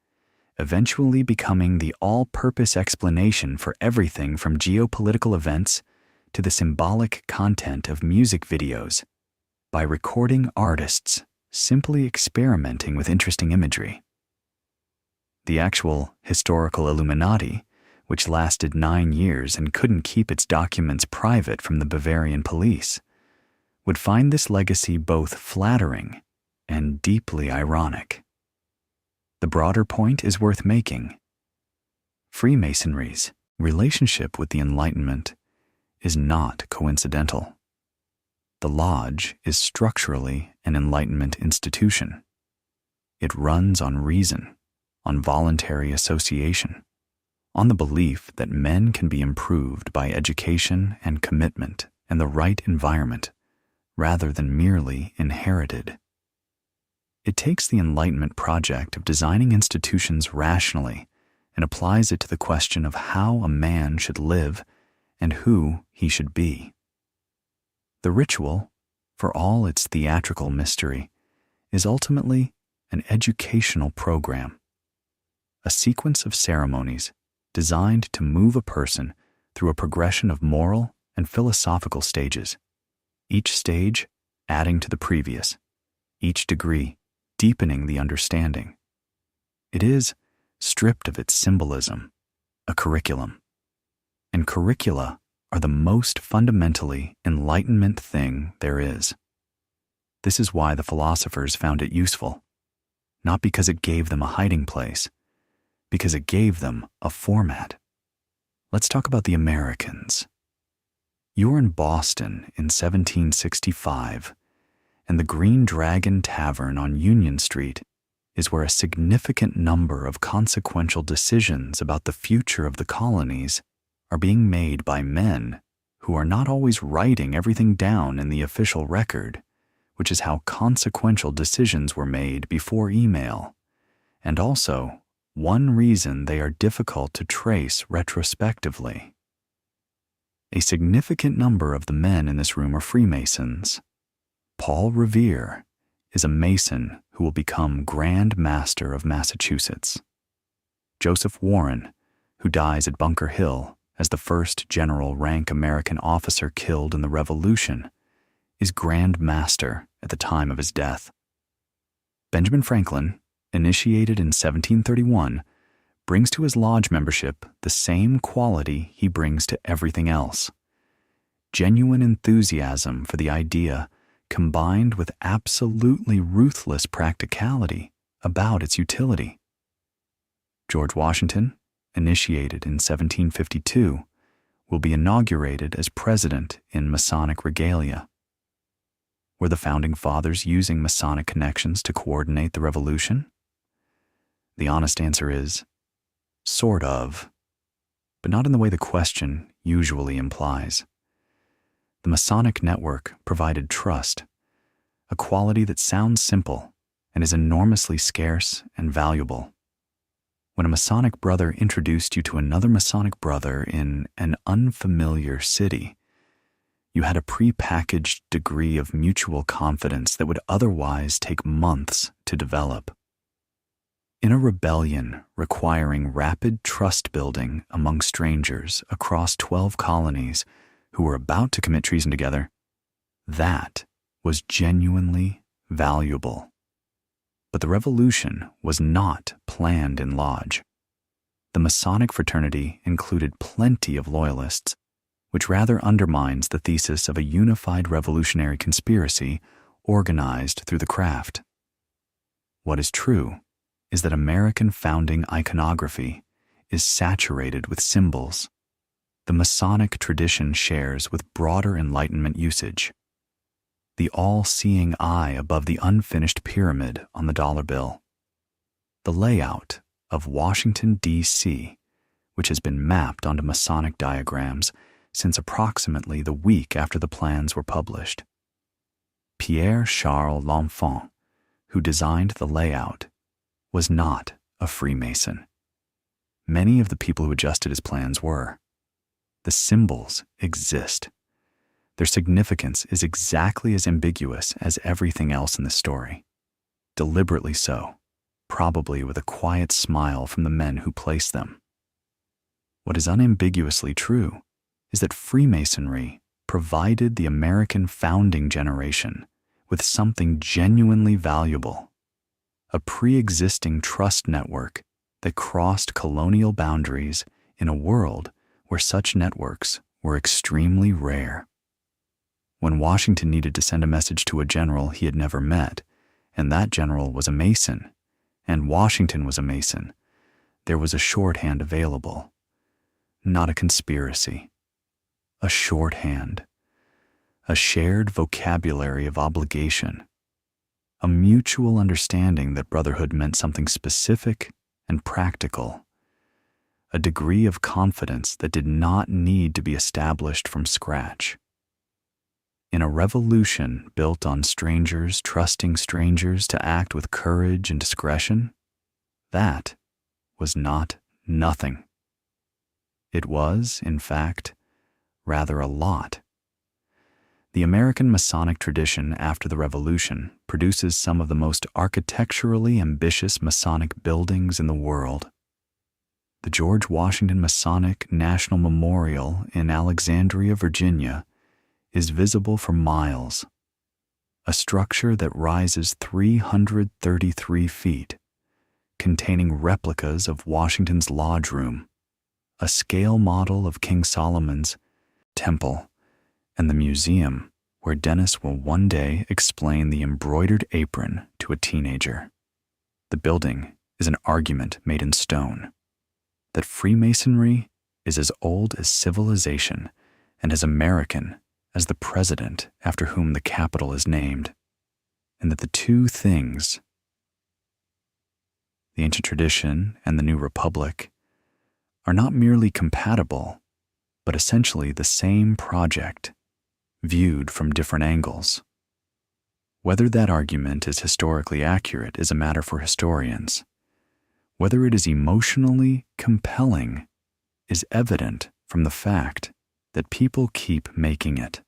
eventually becoming the all-purpose explanation for everything from geopolitical events to the symbolic content of music videos, by recording artists simply experimenting with interesting imagery. The actual historical Illuminati, which lasted 9 years and couldn't keep its documents private from the Bavarian police, would find this legacy both flattering and deeply ironic. The broader point is worth making. Freemasonry's relationship with the Enlightenment is not coincidental. The Lodge is structurally an Enlightenment institution. It runs on reason, on voluntary association, on the belief that men can be improved by education and commitment and the right environment, rather than merely inherited. It takes the Enlightenment project of designing institutions rationally and applies it to the question of how a man should live and who he should be. The ritual, for all its theatrical mystery, is ultimately an educational program, a sequence of ceremonies designed to move a person through a progression of moral and philosophical stages, each stage adding to the previous, each degree deepening the understanding. It is, stripped of its symbolism, a curriculum. And curricula are the most fundamentally Enlightenment thing there is. This is why the philosophers found it useful, not because it gave them a hiding place, because it gave them a format. Let's talk about the Americans. You were in Boston in 1765, and the Green Dragon Tavern on Union Street is where a significant number of consequential decisions about the future of the colonies are being made by men who are not always writing everything down in the official record, which is how consequential decisions were made before email, and also one reason they are difficult to trace retrospectively. A significant number of the men in this room are Freemasons. Paul Revere is a Mason who will become Grand Master of Massachusetts. Joseph Warren, who dies at Bunker Hill as the first general rank American officer killed in the Revolution, is Grand Master at the time of his death. Benjamin Franklin, initiated in 1731, brings to his lodge membership the same quality he brings to everything else: genuine enthusiasm for the idea combined with absolutely ruthless practicality about its utility. George Washington, initiated in 1752, will be inaugurated as president in Masonic regalia. Were the Founding Fathers using Masonic connections to coordinate the revolution? The honest answer is, sort of, but not in the way the question usually implies. The Masonic network provided trust, a quality that sounds simple and is enormously scarce and valuable. When a Masonic brother introduced you to another Masonic brother in an unfamiliar city, you had a pre-packaged degree of mutual confidence that would otherwise take months to develop. In a rebellion requiring rapid trust building among strangers across 12 colonies who were about to commit treason together, that was genuinely valuable. But the revolution was not planned in lodge. The Masonic fraternity included plenty of loyalists, which rather undermines the thesis of a unified revolutionary conspiracy organized through the craft. What is true is that American founding iconography is saturated with symbols the Masonic tradition shares with broader Enlightenment usage. The all-seeing eye above the unfinished pyramid on the dollar bill. The layout of Washington, D.C., which has been mapped onto Masonic diagrams since approximately the week after the plans were published. Pierre Charles L'Enfant, who designed the layout, was not a Freemason. Many of the people who adjusted his plans were. The symbols exist. Their significance is exactly as ambiguous as everything else in the story. Deliberately so, probably with a quiet smile from the men who placed them. What is unambiguously true is that Freemasonry provided the American founding generation with something genuinely valuable, a pre-existing trust network that crossed colonial boundaries in a world where such networks were extremely rare. When Washington needed to send a message to a general he had never met, and that general was a Mason, and Washington was a Mason, there was a shorthand available. Not a conspiracy. A shorthand. A shared vocabulary of obligation. A mutual understanding that brotherhood meant something specific and practical. A degree of confidence that did not need to be established from scratch. In a revolution built on strangers trusting strangers to act with courage and discretion, that was not nothing. It was, in fact, rather a lot. The American Masonic tradition after the Revolution produces some of the most architecturally ambitious Masonic buildings in the world. The George Washington Masonic National Memorial in Alexandria, Virginia, is visible for miles. A structure that rises 333 feet, containing replicas of Washington's Lodge Room, a scale model of King Solomon's temple, and the museum where Dennis will one day explain the embroidered apron to a teenager. The building is an argument made in stone that Freemasonry is as old as civilization and as American as the president after whom the capital is named, and that the two things, the ancient tradition and the new republic, are not merely compatible, but essentially the same project, viewed from different angles. Whether that argument is historically accurate is a matter for historians. Whether it is emotionally compelling is evident from the fact that people keep making it.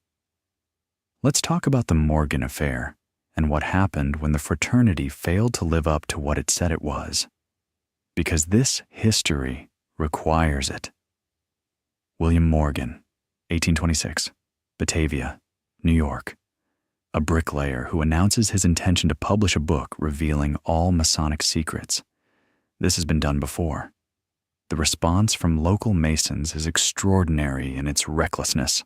Let's talk about the Morgan affair and what happened when the fraternity failed to live up to what it said it was, because this history requires it. William Morgan, 1826, Batavia, New York, a bricklayer who announces his intention to publish a book revealing all Masonic secrets. This has been done before. The response from local Masons is extraordinary in its recklessness.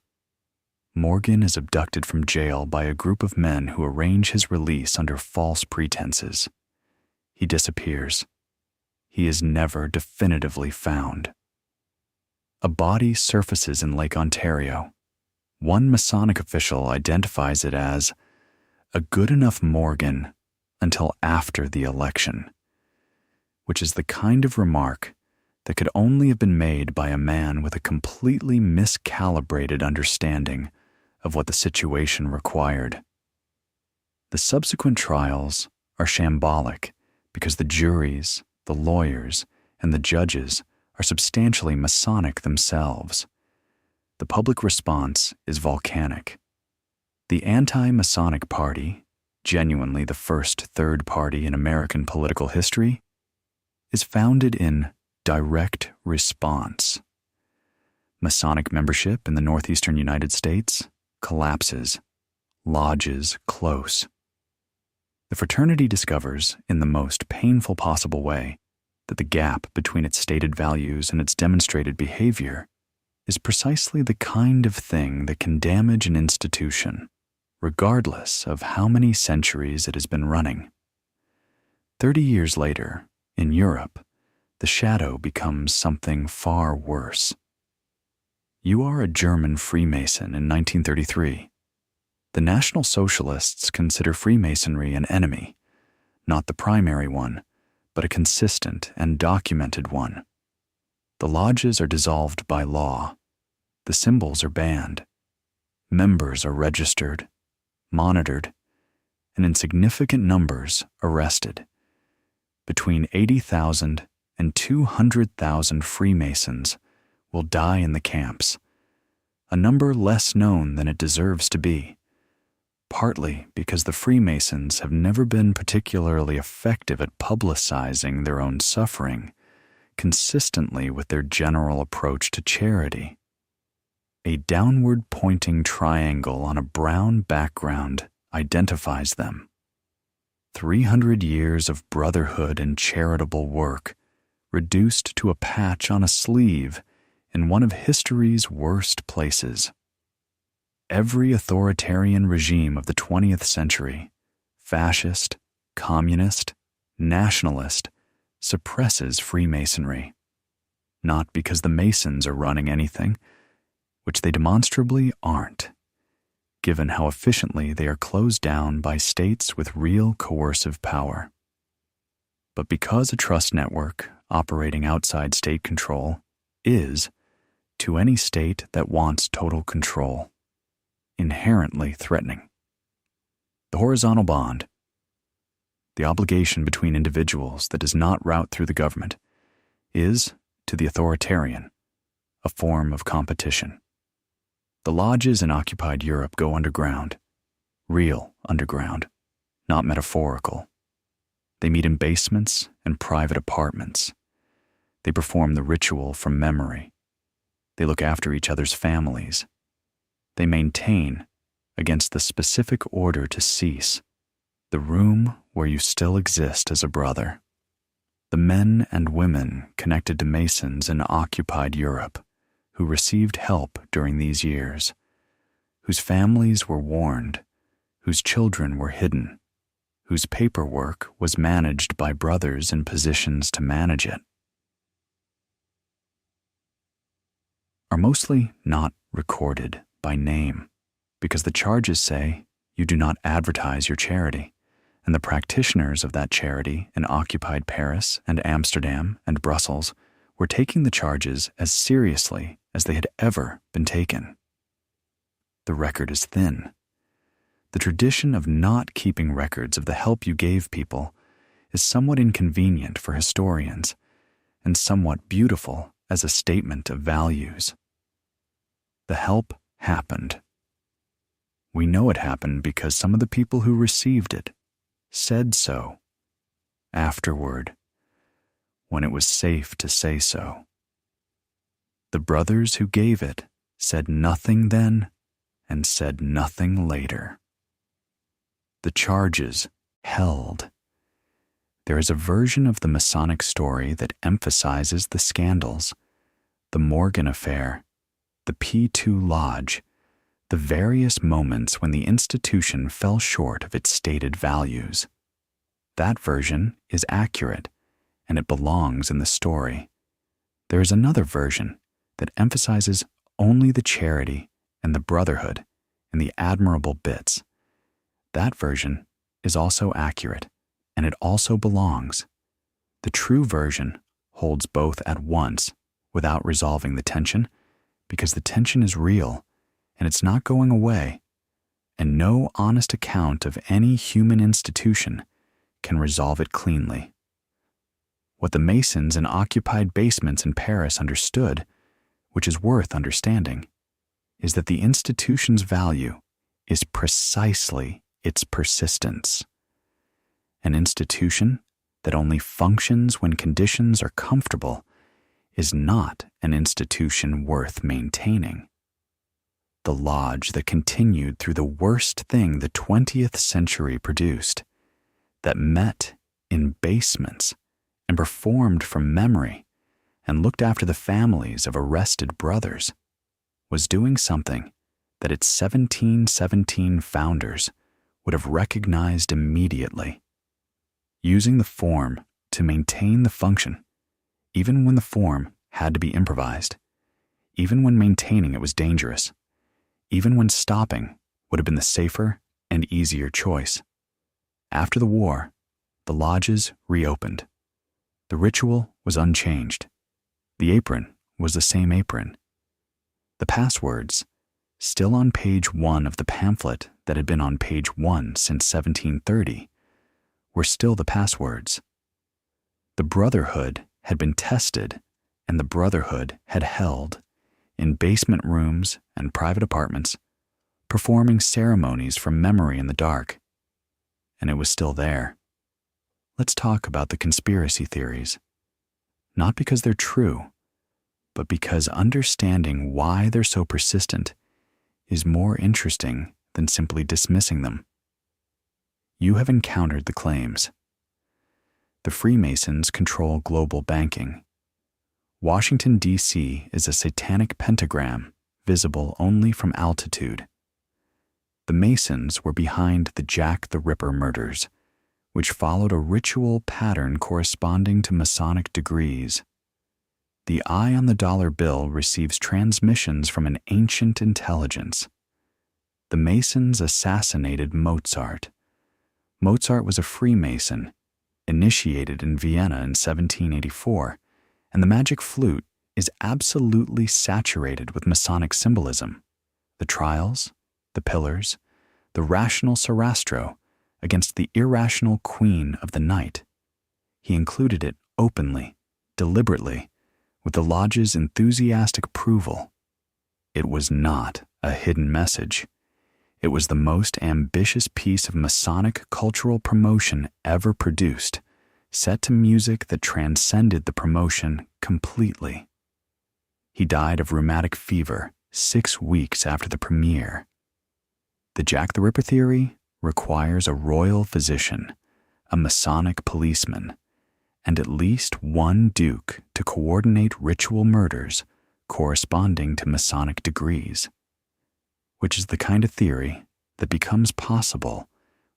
Morgan is abducted from jail by a group of men who arrange his release under false pretenses. He disappears. He is never definitively found. A body surfaces in Lake Ontario. One Masonic official identifies it as a good enough Morgan until after the election, which is the kind of remark that could only have been made by a man with a completely miscalibrated understanding of what the situation required. The subsequent trials are shambolic because the juries, the lawyers, and the judges are substantially Masonic themselves. The public response is volcanic. The anti-Masonic Party, genuinely the first third party in American political history, is founded in direct response. Masonic membership in the northeastern United States collapses, lodges close. The fraternity discovers, in the most painful possible way, that the gap between its stated values and its demonstrated behavior is precisely the kind of thing that can damage an institution, regardless of how many centuries it has been running. 30 years later, in Europe, the shadow becomes something far worse. You are a German Freemason in 1933. The National Socialists consider Freemasonry an enemy, not the primary one, but a consistent and documented one. The lodges are dissolved by law. The symbols are banned. Members are registered, monitored, and in significant numbers arrested. Between 80,000 and 200,000 Freemasons will die in the camps, a number less known than it deserves to be, partly because the Freemasons have never been particularly effective at publicizing their own suffering, consistently with their general approach to charity. A downward-pointing triangle on a brown background identifies them. 300 years of brotherhood and charitable work, reduced to a patch on a sleeve in one of history's worst places. Every authoritarian regime of the 20th century, fascist, communist, nationalist, suppresses Freemasonry, not because the Masons are running anything, which they demonstrably aren't, given how efficiently they are closed down by states with real coercive power, but because a trust network operating outside state control is, to any state that wants total control, inherently threatening. The horizontal bond, the obligation between individuals that does not route through the government, is, to the authoritarian, a form of competition. The lodges in occupied Europe go underground, real underground, not metaphorical. They meet in basements and private apartments. They perform the ritual from memory. They look after each other's families. They maintain, against the specific order to cease, the room where you still exist as a brother. the men and women connected to Masons in occupied Europe who received help during these years, whose families were warned, whose children were hidden, whose paperwork was managed by brothers in positions to manage it, are mostly not recorded by name because the charges say you do not advertise your charity, and the practitioners of that charity in occupied Paris and Amsterdam and Brussels were taking the charges as seriously as they had ever been taken. The record is thin. The tradition of not keeping records of the help you gave people is somewhat inconvenient for historians and somewhat beautiful as a statement of values. The help happened. We know it happened because some of the people who received it said so afterward, when it was safe to say so. The brothers who gave it said nothing then and said nothing later. The charges held. There is a version of the Masonic story that emphasizes the scandals, the Morgan affair, the P2 Lodge, the various moments when the institution fell short of its stated values. That version is accurate, and it belongs in the story. There is another version that emphasizes only the charity and the brotherhood and the admirable bits. That version is also accurate, and it also belongs. The true version holds both at once without resolving the tension, because the tension is real and it's not going away, and no honest account of any human institution can resolve it cleanly. What the Masons in occupied basements in Paris understood, which is worth understanding, is that the institution's value is precisely its persistence. An institution that only functions when conditions are comfortable is not an institution worth maintaining. The lodge that continued through the worst thing the 20th century produced, that met in basements and performed from memory and looked after the families of arrested brothers, was doing something that its 1717 founders would have recognized immediately, using the form to maintain the function, even when the form had to be improvised, even when maintaining it was dangerous, even when stopping would have been the safer and easier choice. After the war, the lodges reopened. The ritual was unchanged. The apron was the same apron. The passwords, still on page 1 of the pamphlet that had been on page 1 since 1730, were still the passwords. The brotherhood had been tested, and the brotherhood had held in basement rooms and private apartments, performing ceremonies from memory in the dark, and it was still there. Let's talk about the conspiracy theories, not because they're true, but because understanding why they're so persistent is more interesting than simply dismissing them. You have encountered the claims. The Freemasons control global banking. Washington, D.C. is a satanic pentagram visible only from altitude. The Masons were behind the Jack the Ripper murders, which followed a ritual pattern corresponding to Masonic degrees. The eye on the dollar bill receives transmissions from an ancient intelligence. The Masons assassinated Mozart. Mozart was a Freemason, initiated in Vienna in 1784, and the magic flute is absolutely saturated with Masonic symbolism. The trials, the pillars, the rational Sarastro against the irrational Queen of the Night. He included it openly, deliberately, with the lodge's enthusiastic approval. It was not a hidden message. It was the most ambitious piece of Masonic cultural promotion ever produced, set to music that transcended the promotion completely. He died of rheumatic fever 6 weeks after the premiere. The Jack the Ripper theory requires a royal physician, a Masonic policeman, and at least one duke to coordinate ritual murders corresponding to Masonic degrees, which is the kind of theory that becomes possible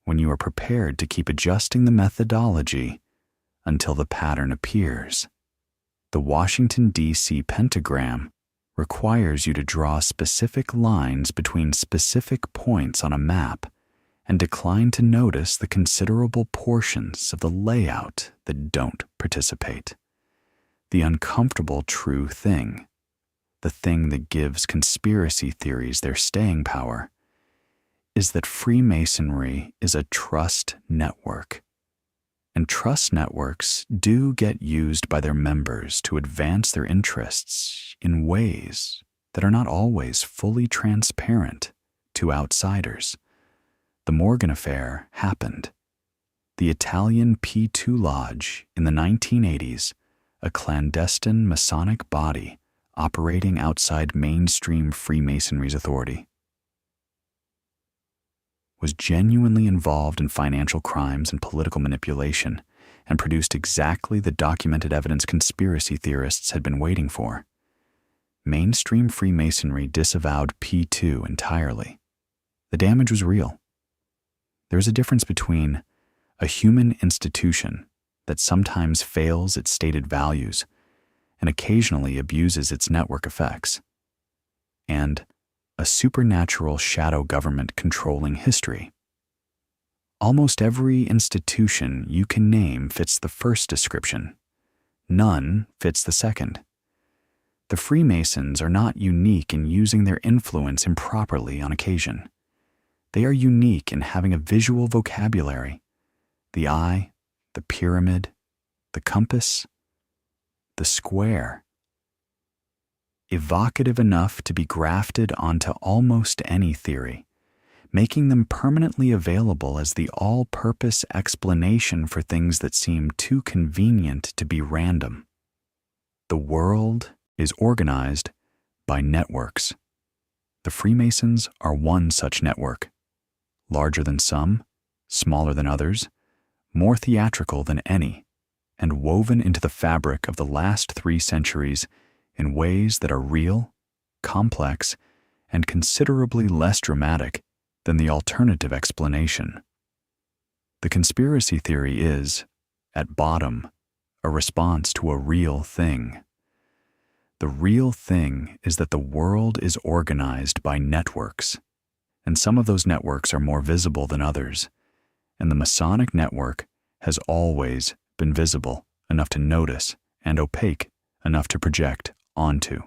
when you are prepared to keep adjusting the methodology until the pattern appears. The Washington, D.C. pentagram requires you to draw specific lines between specific points on a map and decline to notice the considerable portions of the layout that don't participate. The uncomfortable true thing, the thing that gives conspiracy theories their staying power, is that Freemasonry is a trust network. And trust networks do get used by their members to advance their interests in ways that are not always fully transparent to outsiders. The Morgan affair happened. The Italian P2 Lodge in the 1980s, a clandestine Masonic body operating outside mainstream Freemasonry's authority, was genuinely involved in financial crimes and political manipulation and produced exactly the documented evidence conspiracy theorists had been waiting for. Mainstream Freemasonry disavowed P2 entirely. The damage was real. There is a difference between a human institution that sometimes fails its stated values and occasionally abuses its network effects, and a supernatural shadow government controlling history. Almost every institution you can name fits the first description. None fits the second. The Freemasons are not unique in using their influence improperly on occasion. They are unique in having a visual vocabulary: the eye, the pyramid, the compass, the square. Evocative enough to be grafted onto almost any theory, making them permanently available as the all-purpose explanation for things that seem too convenient to be random. The world is organized by networks. The Freemasons are one such network, larger than some, smaller than others, more theatrical than any, and woven into the fabric of the last 3 centuries in ways that are real, complex, and considerably less dramatic than the alternative explanation. The conspiracy theory is, at bottom, a response to a real thing. The real thing is that the world is organized by networks, and some of those networks are more visible than others, and the Masonic network has always been visible enough to notice and opaque enough to project onto.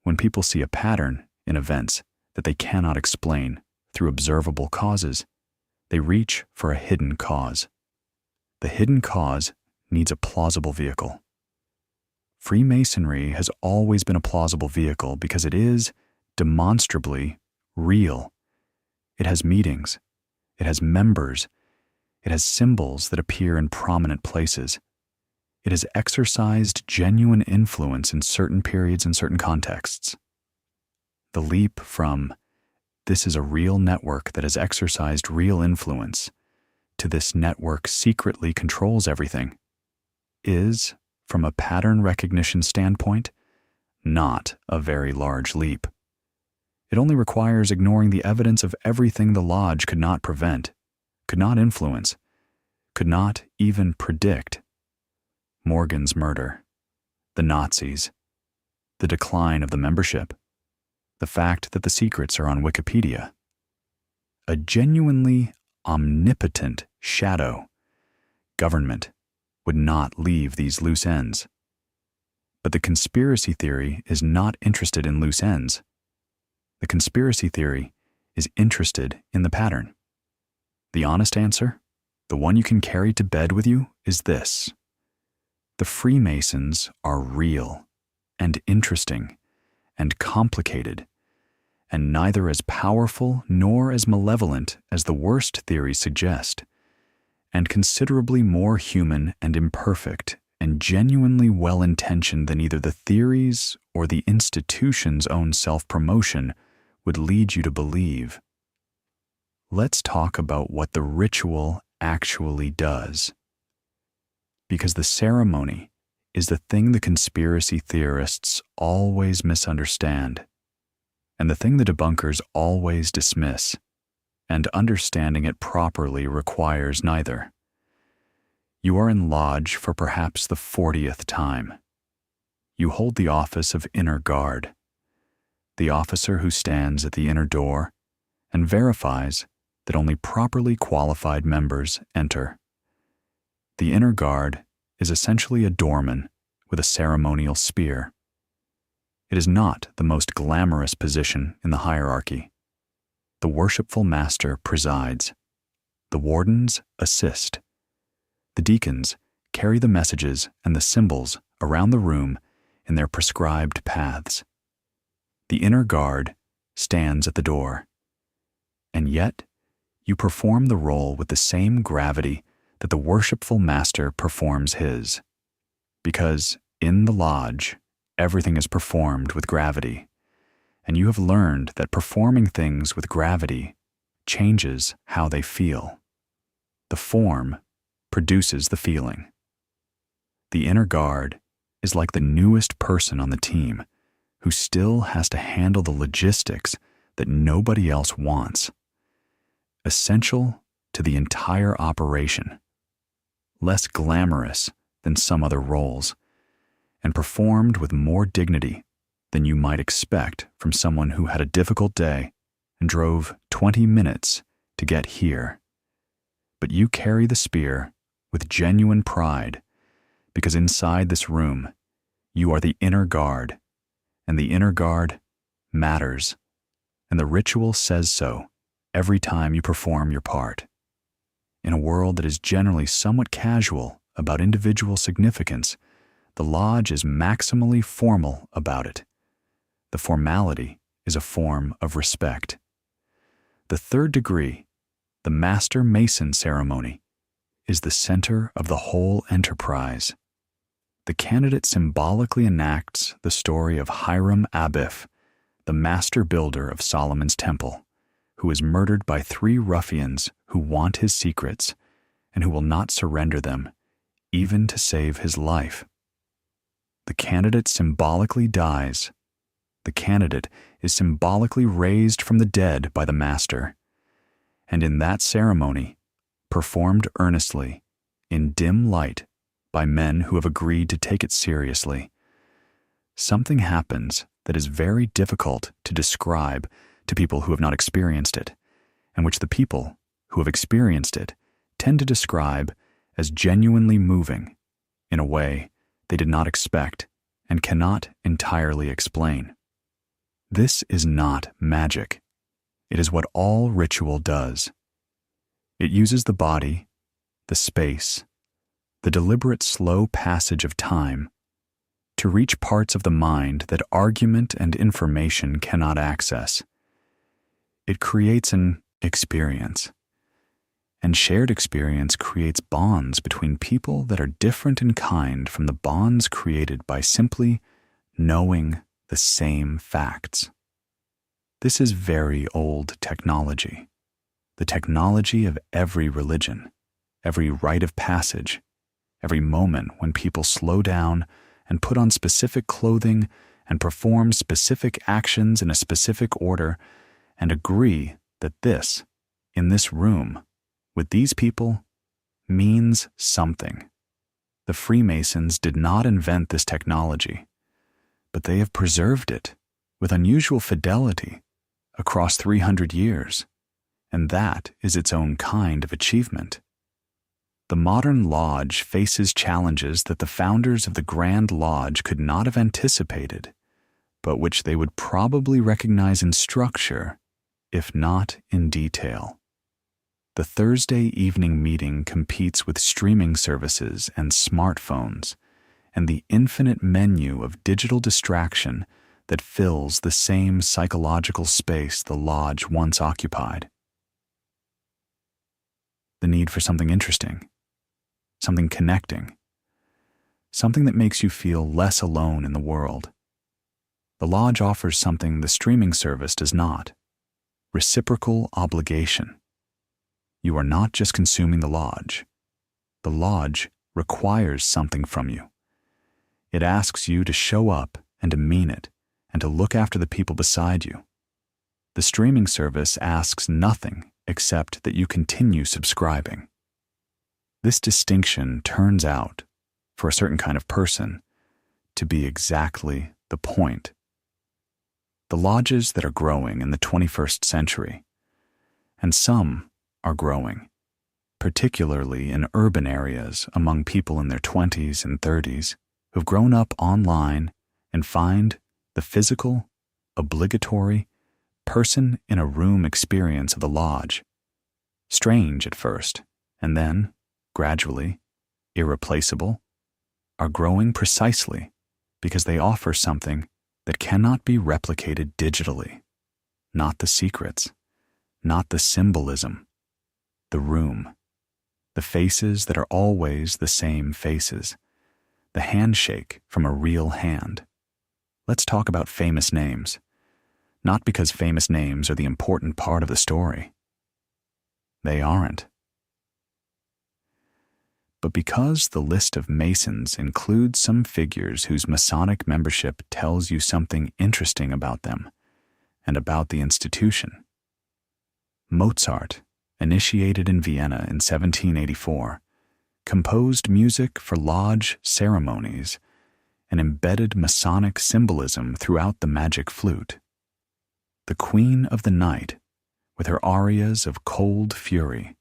When people see a pattern in events that they cannot explain through observable causes, they reach for a hidden cause. The hidden cause needs a plausible vehicle. Freemasonry has always been a plausible vehicle because it is demonstrably real. It has meetings, it has members, it has symbols that appear in prominent places. It has exercised genuine influence in certain periods and certain contexts. The leap from "this is a real network that has exercised real influence" to "this network secretly controls everything" is, from a pattern recognition standpoint, not a very large leap. It only requires ignoring the evidence of everything the Lodge could not prevent, could not influence, could not even predict. Morgan's murder, the Nazis, the decline of the membership, the fact that the secrets are on Wikipedia. A genuinely omnipotent shadow government would not leave these loose ends. But the conspiracy theory is not interested in loose ends. The conspiracy theory is interested in the pattern. The honest answer, the one you can carry to bed with you, is this: the Freemasons are real and interesting and complicated, and neither as powerful nor as malevolent as the worst theories suggest, and considerably more human and imperfect and genuinely well-intentioned than either the theories or the institution's own self-promotion would lead you to believe. Let's talk about what the ritual actually does. Because the ceremony is the thing the conspiracy theorists always misunderstand, and the thing the debunkers always dismiss, and understanding it properly requires neither. You are in lodge for perhaps the 40th time. You hold the office of inner guard, the officer who stands at the inner door and verifies that only properly qualified members enter. The inner guard is essentially a doorman with a ceremonial spear. It is not the most glamorous position in the hierarchy. The worshipful master presides. The wardens assist. The deacons carry the messages and the symbols around the room in their prescribed paths. The inner guard stands at the door. And yet, you perform the role with the same gravity that the worshipful master performs his. Because in the lodge, everything is performed with gravity, and you have learned that performing things with gravity changes how they feel. The form produces the feeling. The inner guard is like the newest person on the team who still has to handle the logistics that nobody else wants. Essential to the entire operation, less glamorous than some other roles, and performed with more dignity than you might expect from someone who had a difficult day and drove 20 minutes to get here. But you carry the spear with genuine pride because inside this room, you are the inner guard, and the inner guard matters, and the ritual says so every time you perform your part. In a world that is generally somewhat casual about individual significance, the lodge is maximally formal about it. The formality is a form of respect. The third degree, the Master Mason ceremony, is the center of the whole enterprise. The candidate symbolically enacts the story of Hiram Abiff, the master builder of Solomon's temple, who is murdered by 3 ruffians who want his secrets and who will not surrender them, even to save his life. The candidate symbolically dies. The candidate is symbolically raised from the dead by the master. And in that ceremony, performed earnestly, in dim light, by men who have agreed to take it seriously, something happens that is very difficult to describe to people who have not experienced it, and which the people who have experienced it tend to describe as genuinely moving in a way they did not expect and cannot entirely explain. This is not magic. It is what all ritual does. It uses the body, the space, the deliberate slow passage of time to reach parts of the mind that argument and information cannot access. It creates an experience, and shared experience creates bonds between people that are different in kind from the bonds created by simply knowing the same facts. This is very old technology, the technology of every religion, every rite of passage, every moment when people slow down and put on specific clothing and perform specific actions in a specific order and agree that this, in this room, with these people, means something. The Freemasons did not invent this technology, but they have preserved it with unusual fidelity across 300 years, and that is its own kind of achievement. The modern lodge faces challenges that the founders of the Grand Lodge could not have anticipated, but which they would probably recognize in structure, if not in detail. The Thursday evening meeting competes with streaming services and smartphones and the infinite menu of digital distraction that fills the same psychological space the lodge once occupied. The need for something interesting, something connecting, something that makes you feel less alone in the world. The lodge offers something the streaming service does not: reciprocal obligation. You are not just consuming the lodge requires something from you. It asks you to show up and to mean it, and to look after the people beside you. The streaming service asks nothing except that you continue subscribing. This distinction turns out, for a certain kind of person, to be exactly the point. The lodges that are growing in the 21st century, and some are growing, particularly in urban areas among people in their 20s and 30s who've grown up online and find the physical, obligatory, person-in-a-room experience of the lodge strange at first, and then, gradually, irreplaceable, are growing precisely because they offer something that cannot be replicated digitally. Not the secrets, not the symbolism, the room, the faces that are always the same faces, the handshake from a real hand. Let's talk about famous names, not because famous names are the important part of the story. They aren't. But because the list of Masons includes some figures whose Masonic membership tells you something interesting about them and about the institution. Mozart, initiated in Vienna in 1784, composed music for lodge ceremonies and embedded Masonic symbolism throughout the magic flute. The Queen of the Night, with her arias of cold fury,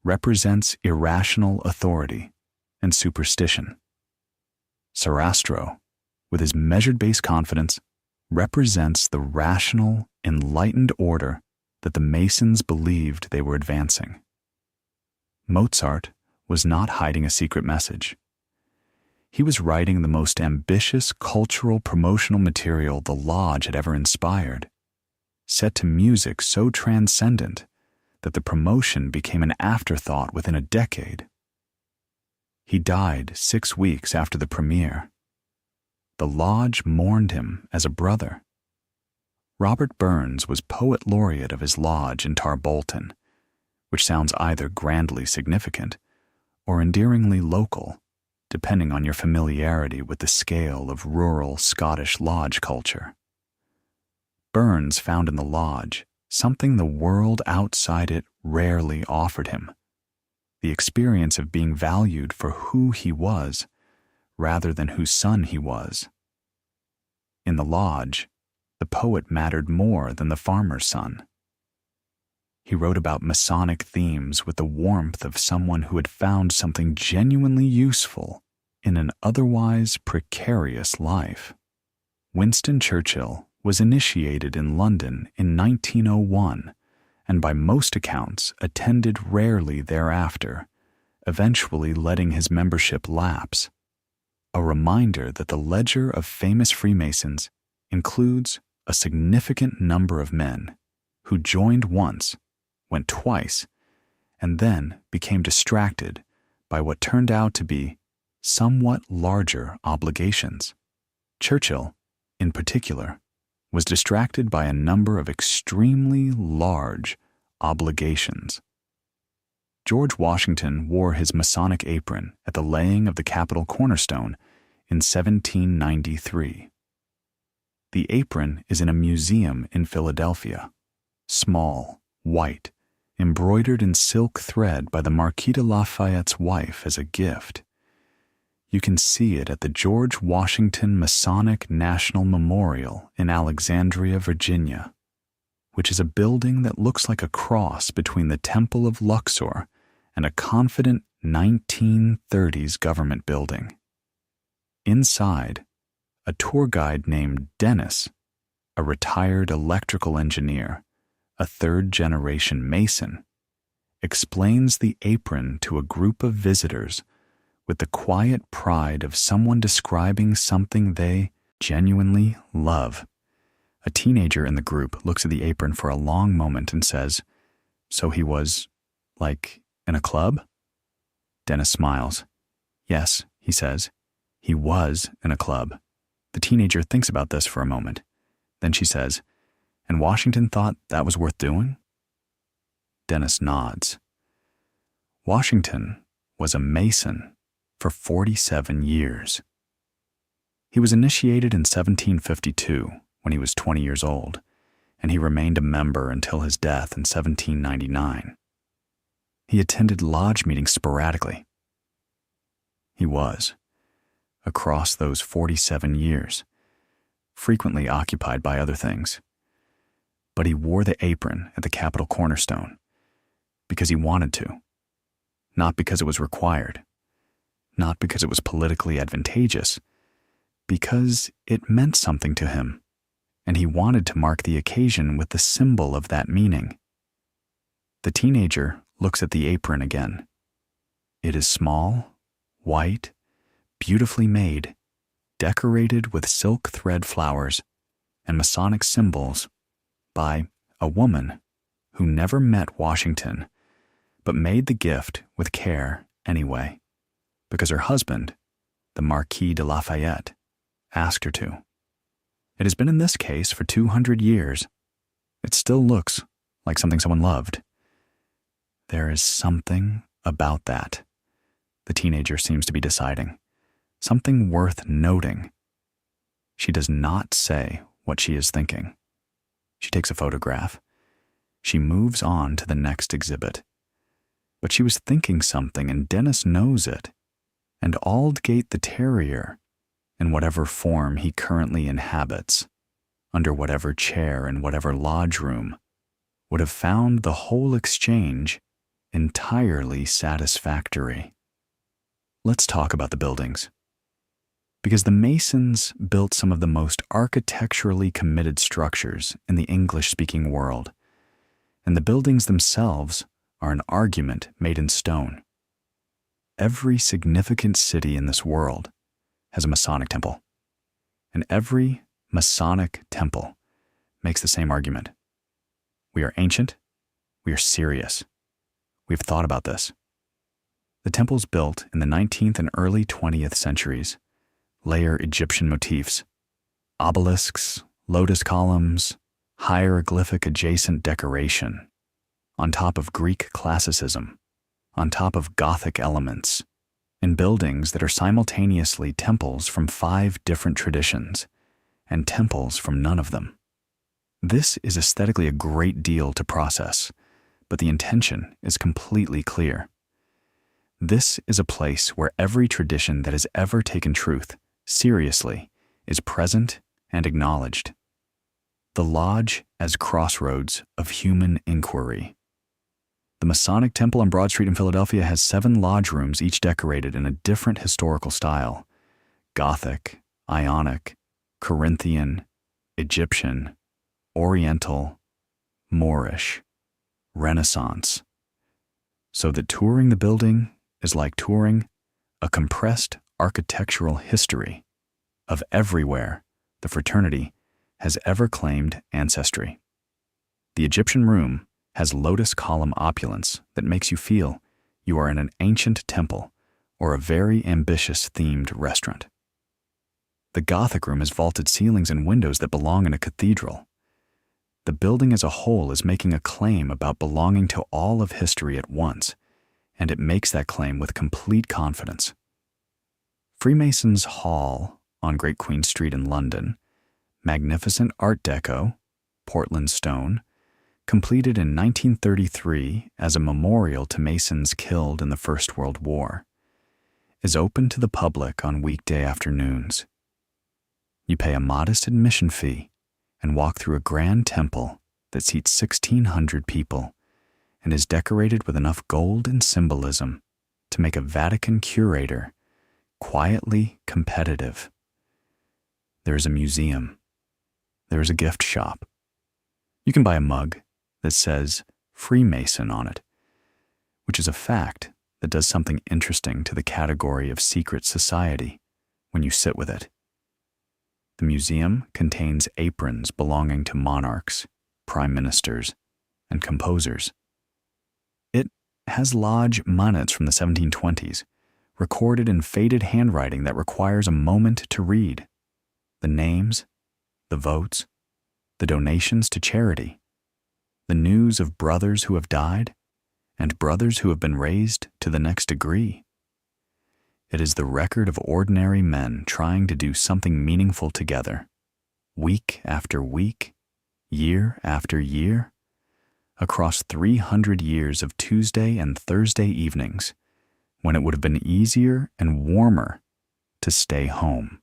represents irrational authority and superstition. Sarastro, with his measured bass confidence, represents the rational, enlightened order that the Masons believed they were advancing. Mozart was not hiding a secret message. He was writing the most ambitious cultural promotional material the lodge had ever inspired, set to music so transcendent that the promotion became an afterthought within a decade. He died 6 weeks after the premiere. The lodge mourned him as a brother. Robert Burns was poet laureate of his lodge in Tarbolton, which sounds either grandly significant or endearingly local, depending on your familiarity with the scale of rural Scottish lodge culture. Burns found in the lodge something the world outside it rarely offered him, the experience of being valued for who he was rather than whose son he was. In the lodge, the poet mattered more than the farmer's son. He wrote about Masonic themes with the warmth of someone who had found something genuinely useful in an otherwise precarious life. Winston Churchill was initiated in London in 1901 and by most accounts attended rarely thereafter, eventually letting his membership lapse. A reminder that the ledger of famous Freemasons includes a significant number of men who joined once, went twice, and then became distracted by what turned out to be somewhat larger obligations. Churchill, in particular, was distracted by a number of extremely large obligations. George Washington wore his Masonic apron at the laying of the Capitol cornerstone in 1793. The apron is in a museum in Philadelphia, small, white, embroidered in silk thread by the Marquis de Lafayette's wife as a gift. You can see it at the George Washington Masonic National Memorial in Alexandria, Virginia, which is a building that looks like a cross between the Temple of Luxor and a confident 1930s government building. Inside, a tour guide named Dennis, a retired electrical engineer, a third-generation Mason, explains the apron to a group of visitors with the quiet pride of someone describing something they genuinely love. A teenager in the group looks at the apron for a long moment and says, "So he was, like, in a club?" Dennis smiles. "Yes," he says, "he was in a club." The teenager thinks about this for a moment. Then she says, "And Washington thought that was worth doing?" Dennis nods. Washington was a Mason, for 47 years. He was initiated in 1752 when he was 20 years old, and he remained a member until his death in 1799. He attended lodge meetings sporadically. He was, across those 47 years, frequently occupied by other things. But he wore the apron at the Capitol cornerstone because he wanted to, not because it was required, not because it was politically advantageous, because it meant something to him, and he wanted to mark the occasion with the symbol of that meaning. The teenager looks at the apron again. It is small, white, beautifully made, decorated with silk thread flowers and Masonic symbols by a woman who never met Washington, but made the gift with care anyway, because her husband, the Marquis de Lafayette, asked her to. It has been in this case for 200 years. It still looks like something someone loved. There is something about that, the teenager seems to be deciding. Something worth noting. She does not say what she is thinking. She takes a photograph. She moves on to the next exhibit. But she was thinking something, and Dennis knows it. And Aldgate the Terrier, in whatever form he currently inhabits, under whatever chair in whatever lodge room, would have found the whole exchange entirely satisfactory. Let's talk about the buildings. Because the Masons built some of the most architecturally committed structures in the English-speaking world, and the buildings themselves are an argument made in stone. Every significant city in this world has a Masonic temple, and every Masonic temple makes the same argument. We are ancient, we are serious. We've thought about this. The temples built in the 19th and early 20th centuries layer Egyptian motifs, obelisks, lotus columns, hieroglyphic adjacent decoration, on top of Greek classicism, on top of Gothic elements, in buildings that are simultaneously temples from 5 different traditions and temples from none of them. This is aesthetically a great deal to process, but the intention is completely clear. This is a place where every tradition that has ever taken truth seriously is present and acknowledged. The lodge as crossroads of human inquiry. The Masonic Temple on Broad Street in Philadelphia has 7 lodge rooms, each decorated in a different historical style: Gothic, Ionic, Corinthian, Egyptian, Oriental, Moorish, Renaissance. So that touring the building is like touring a compressed architectural history of everywhere the fraternity has ever claimed ancestry. The Egyptian room has lotus column opulence that makes you feel you are in an ancient temple or a very ambitious themed restaurant. The Gothic room has vaulted ceilings and windows that belong in a cathedral. The building as a whole is making a claim about belonging to all of history at once, and it makes that claim with complete confidence. Freemasons' Hall on Great Queen Street in London, magnificent Art Deco, Portland stone, completed in 1933 as a memorial to Masons killed in the First World War, is open to the public on weekday afternoons. You pay a modest admission fee and walk through a grand temple that seats 1,600 people and is decorated with enough gold and symbolism to make a Vatican curator quietly competitive. There is a museum. There is a gift shop. You can buy a mug that says Freemason on it, which is a fact that does something interesting to the category of secret society when you sit with it. The museum contains aprons belonging to monarchs, prime ministers, and composers. It has lodge minutes from the 1720s, recorded in faded handwriting that requires a moment to read. The names, the votes, the donations to charity, the news of brothers who have died, and brothers who have been raised to the next degree. It is the record of ordinary men trying to do something meaningful together, week after week, year after year, across 300 years of Tuesday and Thursday evenings, when it would have been easier and warmer to stay home.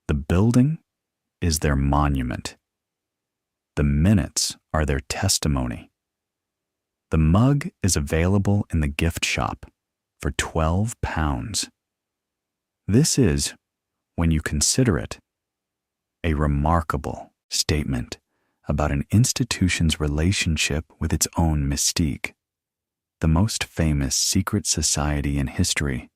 The building is their monument. The minutes are their testimony. The mug is available in the gift shop for £12. This is, when you consider it, a remarkable statement about an institution's relationship with its own mystique, the most famous secret society in history,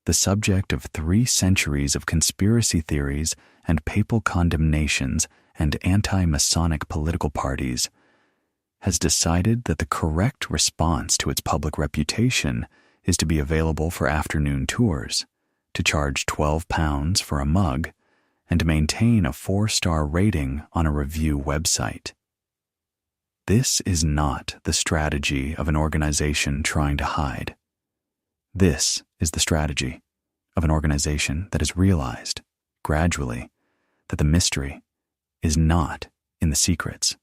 the subject of 3 centuries of conspiracy theories and papal condemnations and anti-Masonic political parties, has decided that the correct response to its public reputation is to be available for afternoon tours, to charge £12 for a mug, and to maintain a 4-star rating on a review website. This is not the strategy of an organization trying to hide. This is the strategy of an organization that has realized, gradually, that the mystery is not in the secrets.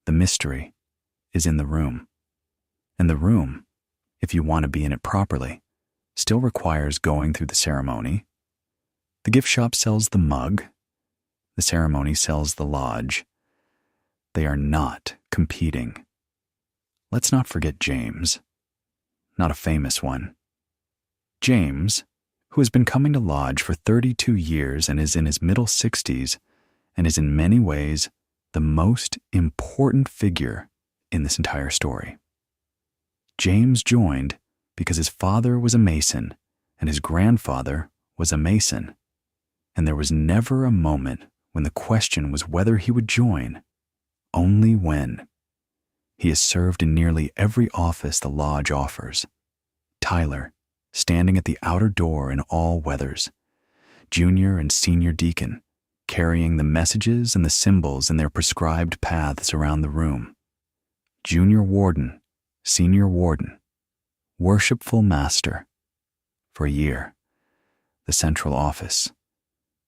The mystery is in the room. And the room, if you want to be in it properly, still requires going through the ceremony. The gift shop sells the mug. The ceremony sells the lodge. They are not competing. Let's not forget James. Not a famous one. James, who has been coming to lodge for 32 years and is in his middle 60s, and is in many ways the most important figure in this entire story. James joined because his father was a Mason and his grandfather was a Mason, and there was never a moment when the question was whether he would join, only when. He has served in nearly every office the lodge offers. Tyler, standing at the outer door in all weathers. Junior and senior deacon, carrying the messages and the symbols in their prescribed paths around the room. Junior warden, senior warden, worshipful master. For a year, the central office,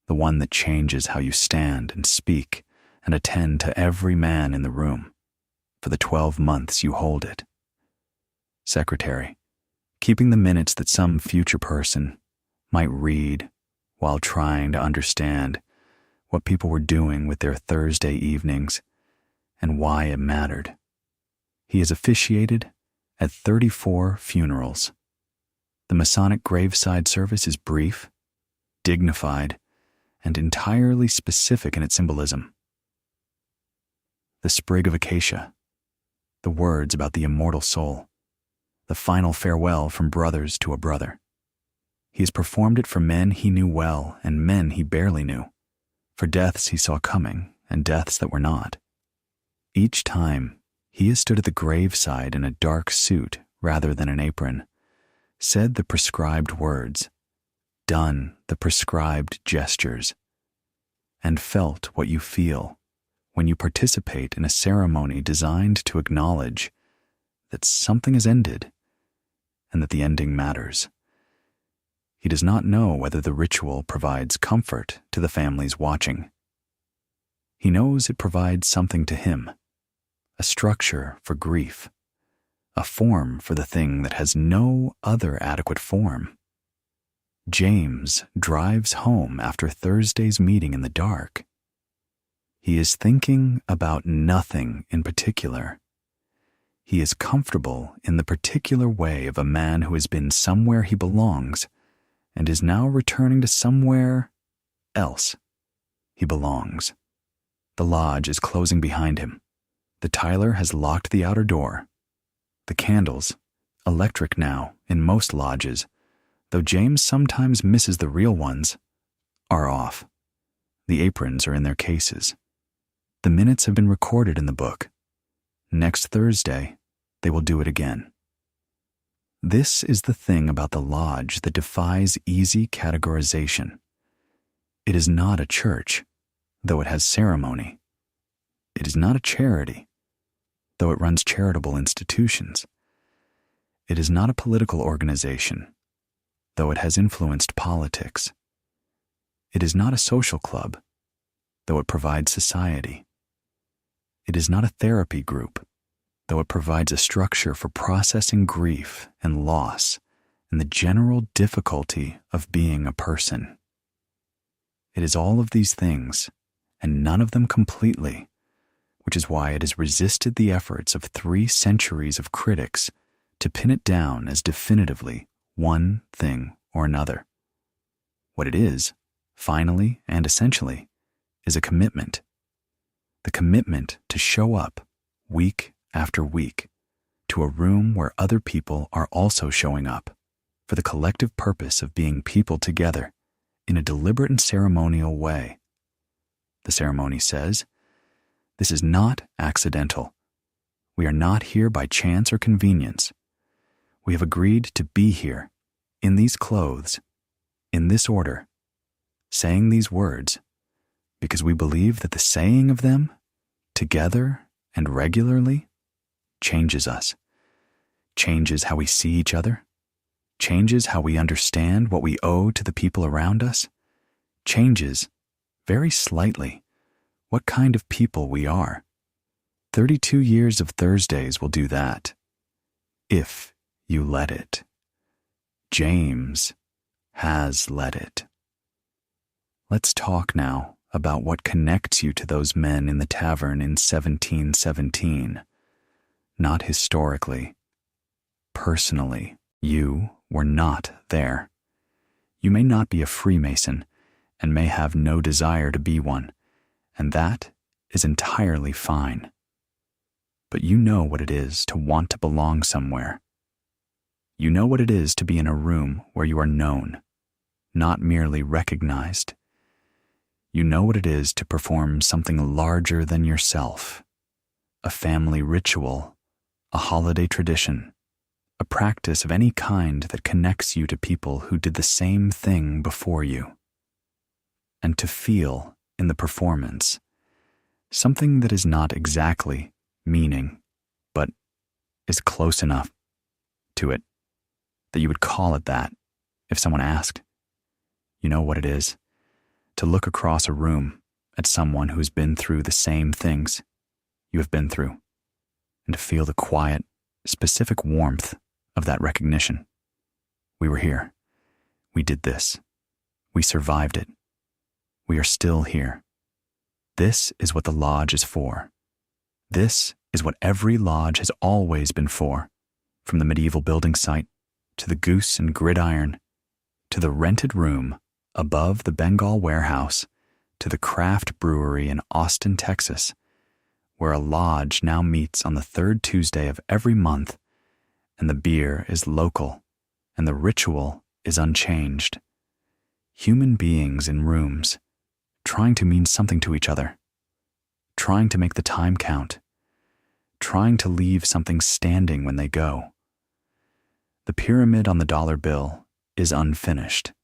the one that changes how you stand and speak and attend to every man in the room, for the 12 months you hold it. Secretary, keeping the minutes that some future person might read while trying to understand what people were doing with their Thursday evenings and why it mattered. He has officiated at 34 funerals. The Masonic graveside service is brief, dignified, and entirely specific in its symbolism. The sprig of acacia, the words about the immortal soul, the final farewell from brothers to a brother. He has performed it for men he knew well and men he barely knew, for deaths he saw coming and deaths that were not. Each time, he has stood at the graveside in a dark suit rather than an apron, said the prescribed words, done the prescribed gestures, and felt what you feel when you participate in a ceremony designed to acknowledge that something has ended and that the ending matters. He does not know whether the ritual provides comfort to the families watching. He knows it provides something to him, a structure for grief, a form for the thing that has no other adequate form. James drives home after Thursday's meeting in the dark. He is thinking about nothing in particular. He is comfortable in the particular way of a man who has been somewhere he belongs and is now returning to somewhere else he belongs. The lodge is closing behind him. The Tyler has locked the outer door. The candles, electric now in most lodges, though James sometimes misses the real ones, are off. The aprons are in their cases. The minutes have been recorded in the book. Next Thursday, they will do it again. This is the thing about the lodge that defies easy categorization. It is not a church, though it has ceremony. It is not a charity, though it runs charitable institutions. It is not a political organization, though it has influenced politics. It is not a social club, though it provides society. It is not a therapy group, though it provides a structure for processing grief and loss and the general difficulty of being a person. It is all of these things, and none of them completely, which is why it has resisted the efforts of 3 centuries of critics to pin it down as definitively one thing or another. What it is, finally and essentially, is a commitment. The commitment to show up week after week to a room where other people are also showing up for the collective purpose of being people together in a deliberate and ceremonial way. The ceremony says, "This is not accidental. We are not here by chance or convenience. We have agreed to be here, in these clothes, in this order, saying these words, because we believe that the saying of them, together and regularly, changes us, changes how we see each other, changes how we understand what we owe to the people around us, changes, very slightly, what kind of people we are. 32 years of Thursdays will do that, if you let it. James has let it." Let's talk now about what connects you to those men in the tavern in 1717. Not historically. Personally, you were not there. You may not be a Freemason and may have no desire to be one, and that is entirely fine. But you know what it is to want to belong somewhere. You know what it is to be in a room where you are known, not merely recognized. You know what it is to perform something larger than yourself, a family ritual, a holiday tradition, a practice of any kind that connects you to people who did the same thing before you. And to feel in the performance something that is not exactly meaning, but is close enough to it that you would call it that if someone asked. You know what it is to look across a room at someone who has been through the same things you have been through, and to feel the quiet, specific warmth of that recognition. We were here. We did this. We survived it. We are still here. This is what the lodge is for. This is what every lodge has always been for, from the medieval building site to the goose and gridiron, to the rented room above the Bengal warehouse, to the craft brewery in Austin, Texas, where a lodge now meets on the 3rd Tuesday of every month, and the beer is local, and the ritual is unchanged. Human beings in rooms, trying to mean something to each other, trying to make the time count, trying to leave something standing when they go. The pyramid on the dollar bill is unfinished.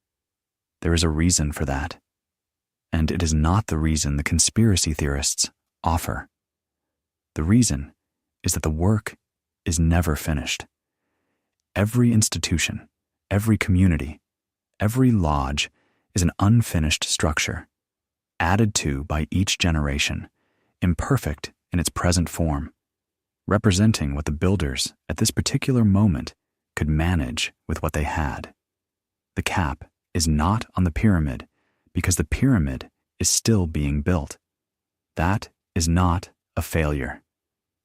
There is a reason for that, and it is not the reason the conspiracy theorists offer. The reason is that the work is never finished. Every institution, every community, every lodge is an unfinished structure, added to by each generation, imperfect in its present form, representing what the builders at this particular moment could manage with what they had. The cap is not on the pyramid because the pyramid is still being built. That is not a failure.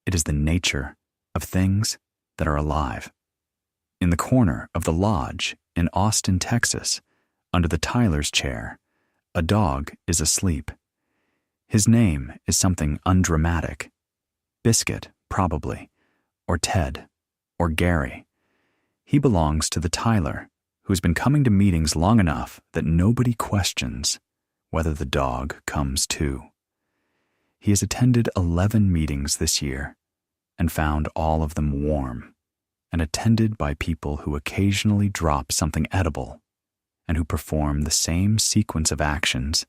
It is the nature of things that are alive. In the corner of the lodge in Austin, Texas, under the Tyler's chair, a dog is asleep. His name is something undramatic. Biscuit, probably, or Ted, or Gary. He belongs to the Tyler, who has been coming to meetings long enough that nobody questions whether the dog comes too. He has attended 11 meetings this year and found all of them warm and attended by people who occasionally drop something edible and who perform the same sequence of actions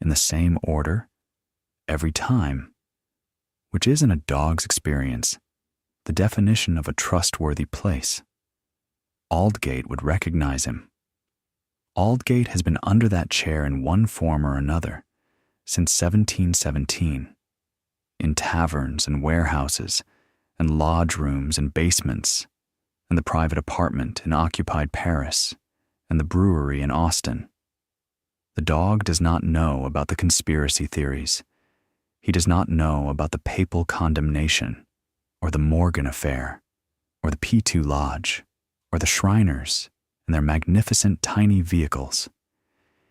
in the same order every time, which is, in a dog's experience, the definition of a trustworthy place. Aldgate would recognize him Aldgate has been under that chair in one form or another since 1717, in taverns and warehouses and lodge rooms and basements, and the private apartment in occupied Paris and the brewery in Austin. The dog does not know about the conspiracy theories. He does not know about the papal condemnation, or the Morgan affair, or the P2 Lodge, or the Shriners and their magnificent tiny vehicles.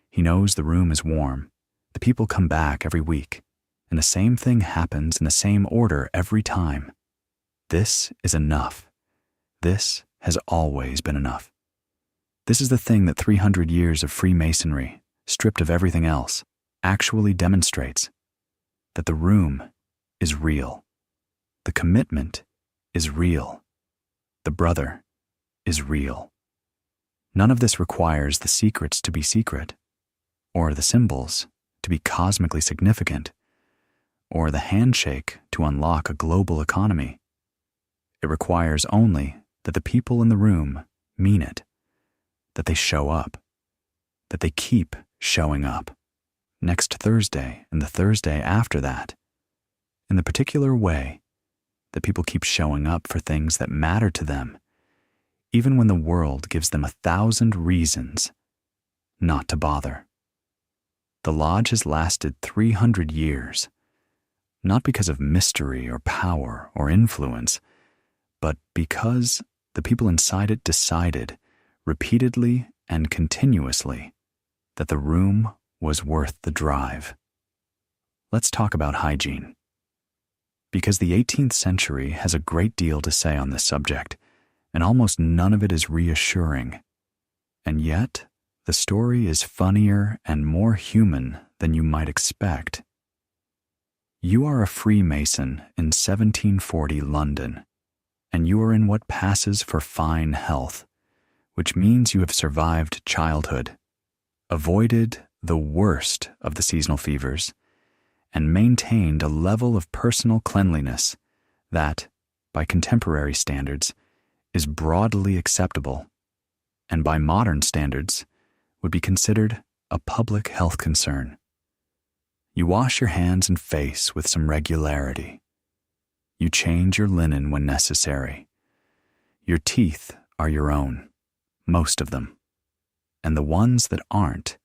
He knows the room is warm, the people come back every week, and the same thing happens in the same order every time. This is enough. This has always been enough. This is the thing that 300 years of Freemasonry, stripped of everything else, actually demonstrates: that the room is real. The commitment is real. The brother is real. None of this requires the secrets to be secret, or the symbols to be cosmically significant, or the handshake to unlock a global economy. It requires only that the people in the room mean it, that they show up, that they keep showing up, next Thursday and the Thursday after that, in the particular way that people keep showing up for things that matter to them, even when the world gives them 1,000 reasons not to bother. The lodge has lasted 300 years, not because of mystery or power or influence, but because the people inside it decided, repeatedly and continuously, that the room was worth the drive. Let's talk about hygiene. Because the 18th century has a great deal to say on this subject, and almost none of it is reassuring. And yet, the story is funnier and more human than you might expect. You are a Freemason in 1740 London, and you are in what passes for fine health, which means you have survived childhood, avoided the worst of the seasonal fevers, and maintained a level of personal cleanliness that, by contemporary standards, is broadly acceptable, and by modern standards, would be considered a public health concern. You wash your hands and face with some regularity. You change your linen when necessary. Your teeth are your own, most of them, and the ones that aren't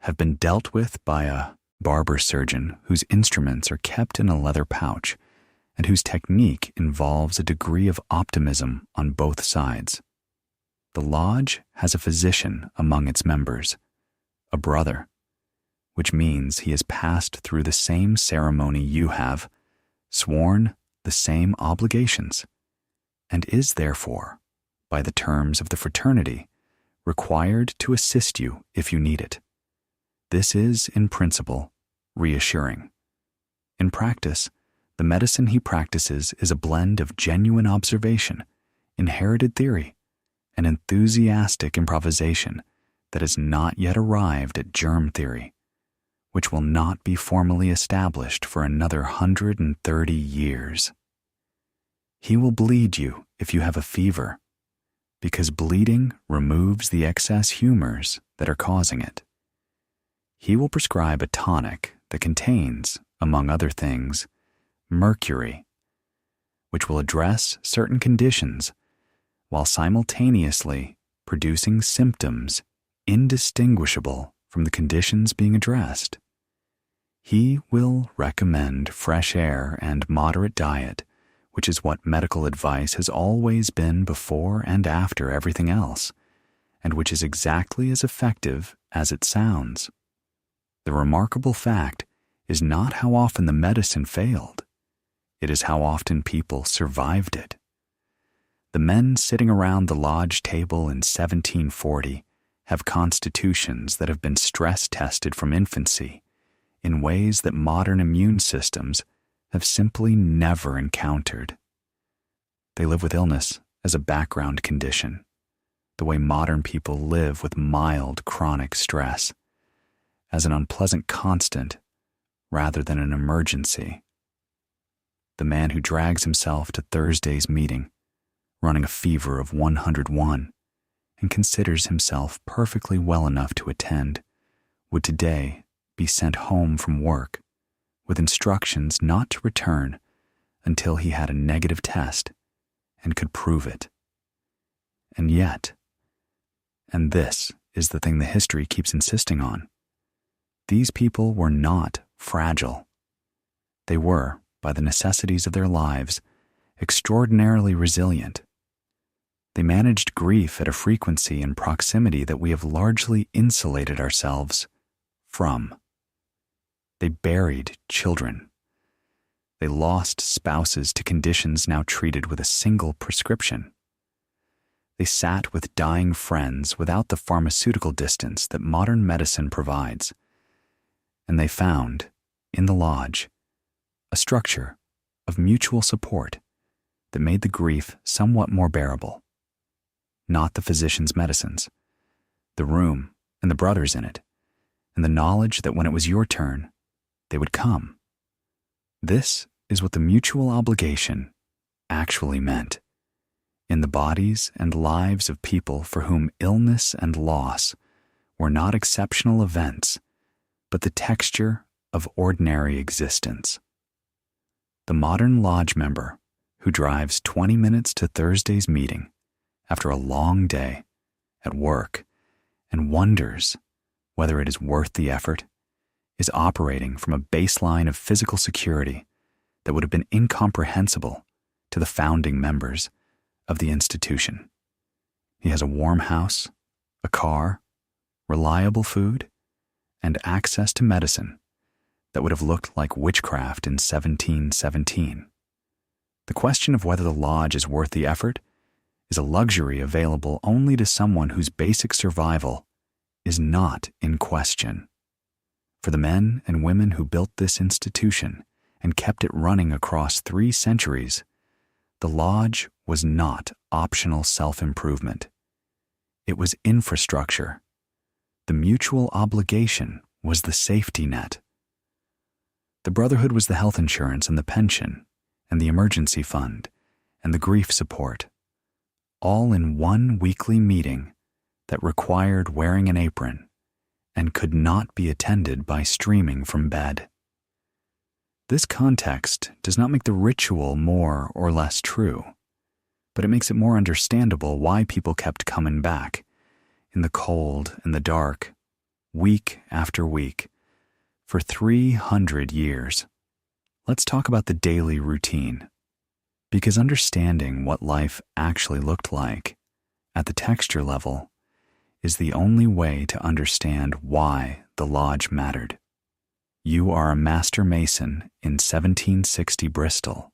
have been dealt with by a barber surgeon whose instruments are kept in a leather pouch and whose technique involves a degree of optimism on both sides. The lodge has a physician among its members, a brother, which means he has passed through the same ceremony you have, sworn the same obligations, and is therefore, by the terms of the fraternity, required to assist you if you need it. This is, in principle, reassuring. In practice, the medicine he practices is a blend of genuine observation, inherited theory, and enthusiastic improvisation that has not yet arrived at germ theory, which will not be formally established for another 130 years. He will bleed you if you have a fever, because bleeding removes the excess humors that are causing it. He will prescribe a tonic that contains, among other things, mercury, which will address certain conditions while simultaneously producing symptoms indistinguishable from the conditions being addressed. He will recommend fresh air and moderate diet, which is what medical advice has always been before and after everything else, and which is exactly as effective as it sounds. The remarkable fact is not how often the medicine failed. It is how often people survived it. The men sitting around the lodge table in 1740 have constitutions that have been stress-tested from infancy in ways that modern immune systems have simply never encountered. They live with illness as a background condition, the way modern people live with mild chronic stress, as an unpleasant constant rather than an emergency. The man who drags himself to Thursday's meeting, running a fever of 101, and considers himself perfectly well enough to attend would today be sent home from work with instructions not to return until he had a negative test and could prove it. And yet, and this is the thing the history keeps insisting on, these people were not fragile. They were, by the necessities of their lives, extraordinarily resilient. They managed grief at a frequency and proximity that we have largely insulated ourselves from. They buried children. They lost spouses to conditions now treated with a single prescription. They sat with dying friends without the pharmaceutical distance that modern medicine provides. And they found, in the lodge, a structure of mutual support that made the grief somewhat more bearable. Not the physician's medicines, the room and the brothers in it, and the knowledge that when it was your turn, they would come. This is what the mutual obligation actually meant in the bodies and lives of people for whom illness and loss were not exceptional events, but the texture of ordinary existence. The modern lodge member who drives 20 minutes to Thursday's meeting after a long day at work and wonders whether it is worth the effort is operating from a baseline of physical security that would have been incomprehensible to the founding members of the institution. He has a warm house, a car, reliable food, and access to medicine that would have looked like witchcraft in 1717. The question of whether the lodge is worth the effort is a luxury available only to someone whose basic survival is not in question. For the men and women who built this institution and kept it running across 3 centuries, the lodge was not optional self-improvement. It was infrastructure. The mutual obligation was the safety net. The brotherhood was the health insurance and the pension and the emergency fund and the grief support, all in one weekly meeting that required wearing an apron and could not be attended by streaming from bed. This context does not make the ritual more or less true, but it makes it more understandable why people kept coming back in the cold and the dark, week after week, for 300 years. Let's talk about the daily routine, because understanding what life actually looked like at the texture level is the only way to understand why the lodge mattered. You are a master mason in 1760 Bristol,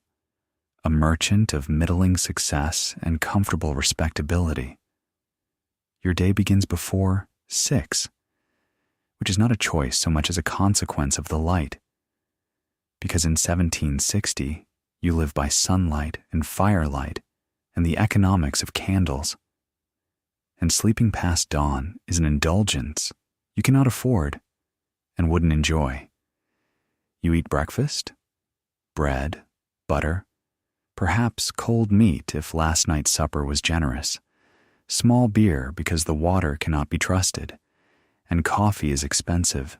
a merchant of middling success and comfortable respectability. Your day begins before 6, which is not a choice so much as a consequence of the light. Because in 1760, you live by sunlight and firelight and the economics of candles. And sleeping past dawn is an indulgence you cannot afford and wouldn't enjoy. You eat breakfast, bread, butter, perhaps cold meat if last night's supper was generous, small beer because the water cannot be trusted, and coffee is expensive,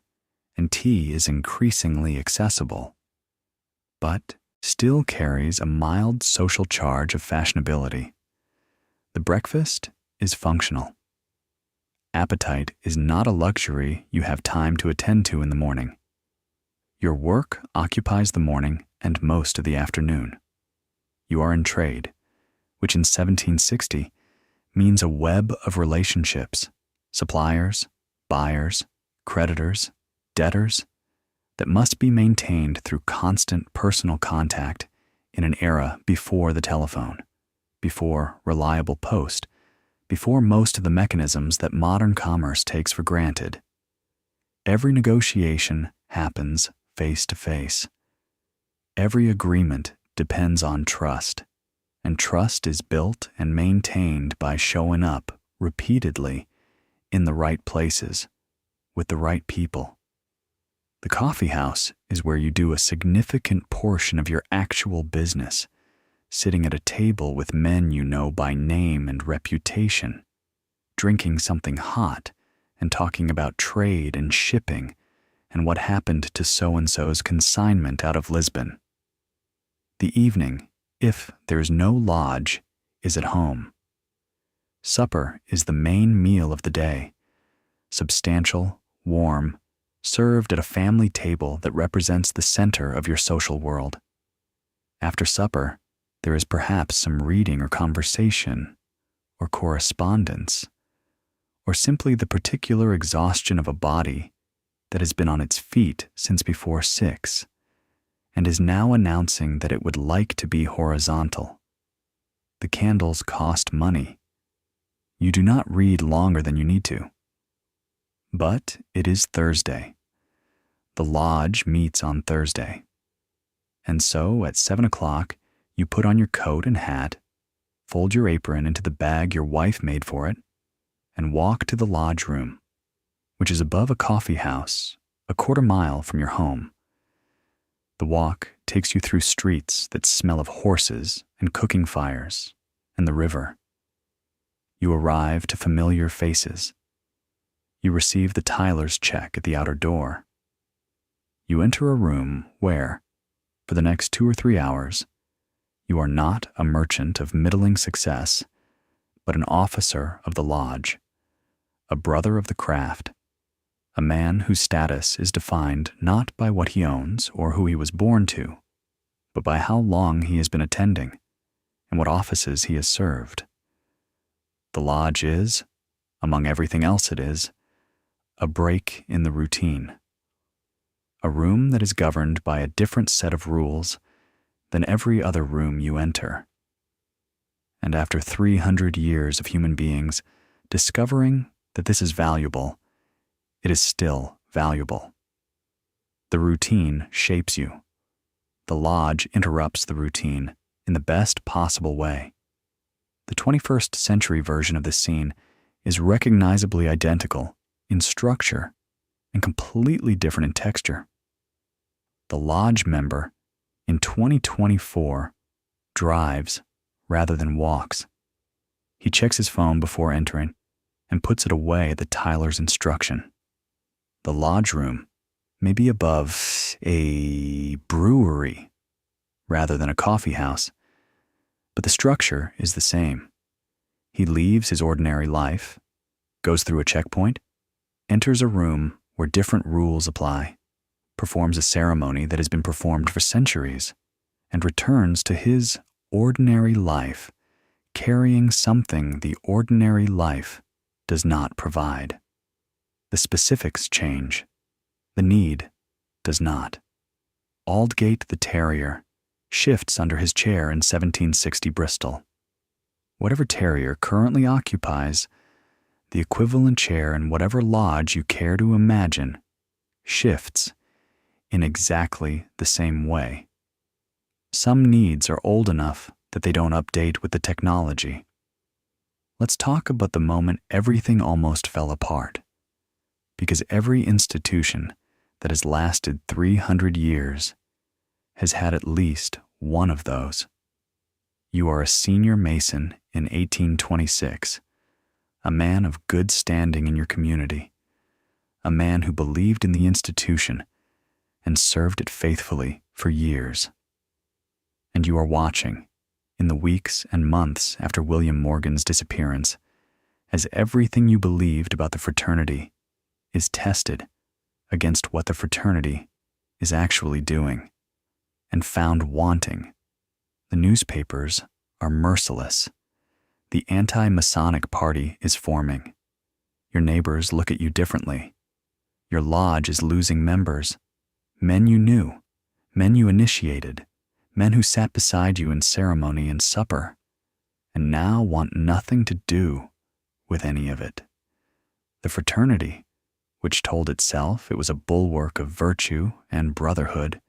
and tea is increasingly accessible, but still carries a mild social charge of fashionability. The breakfast is functional. Appetite is not a luxury you have time to attend to in the morning. Your work occupies the morning and most of the afternoon. You are in trade, which in 1760 means a web of relationships, suppliers, buyers, creditors, debtors, that must be maintained through constant personal contact in an era before the telephone, before reliable post, before most of the mechanisms that modern commerce takes for granted. Every negotiation happens face to face. Every agreement depends on trust, and trust is built and maintained by showing up repeatedly in the right places with the right people. The coffee house is where you do a significant portion of your actual business, sitting at a table with men you know by name and reputation, drinking something hot and talking about trade and shipping and what happened to so-and-so's consignment out of Lisbon. The evening, if there's no lodge, is at home. Supper is the main meal of the day, substantial, warm, served at a family table that represents the center of your social world. After supper, there is perhaps some reading or conversation, or correspondence, or simply the particular exhaustion of a body that has been on its feet since before 6 and is now announcing that it would like to be horizontal. The candles cost money. You do not read longer than you need to. But it is Thursday. The lodge meets on Thursday. And so at 7 o'clock, you put on your coat and hat, fold your apron into the bag your wife made for it, and walk to the lodge room, which is above a coffee house, a quarter mile from your home. The walk takes you through streets that smell of horses and cooking fires and the river. You arrive to familiar faces. You receive the tiler's check at the outer door. You enter a room where, for the next 2 or 3 hours, you are not a merchant of middling success, but an officer of the lodge, a brother of the craft, a man whose status is defined not by what he owns or who he was born to, but by how long he has been attending and what offices he has served. The lodge is, among everything else it is, a break in the routine, a room that is governed by a different set of rules than every other room you enter. And after 300 years of human beings discovering that this is valuable, it is still valuable. The routine shapes you. The lodge interrupts the routine in the best possible way. The 21st century version of this scene is recognizably identical in structure and completely different in texture. The lodge member in 2024 drives rather than walks. He checks his phone before entering and puts it away at the tiler's instruction. The lodge room may be above a brewery rather than a coffee house, but the structure is the same. He leaves his ordinary life, goes through a checkpoint, enters a room where different rules apply, performs a ceremony that has been performed for centuries, and returns to his ordinary life, carrying something the ordinary life does not provide. The specifics change. The need does not. Aldgate the terrier shifts under his chair in 1760 Bristol. Whatever terrier currently occupies the equivalent chair in whatever lodge you care to imagine shifts in exactly the same way. Some needs are old enough that they don't update with the technology. Let's talk about the moment everything almost fell apart. Because every institution that has lasted 300 years has had at least one of those. You are a senior Mason in 1826, a man of good standing in your community, a man who believed in the institution and served it faithfully for years. And you are watching, in the weeks and months after William Morgan's disappearance, as everything you believed about the fraternity is tested against what the fraternity is actually doing and found wanting. The newspapers are merciless. The anti-Masonic party is forming. Your neighbors look at you differently. Your lodge is losing members. Men you knew, men you initiated, men who sat beside you in ceremony and supper, and now want nothing to do with any of it. The fraternity, which told itself it was a bulwark of virtue and brotherhood,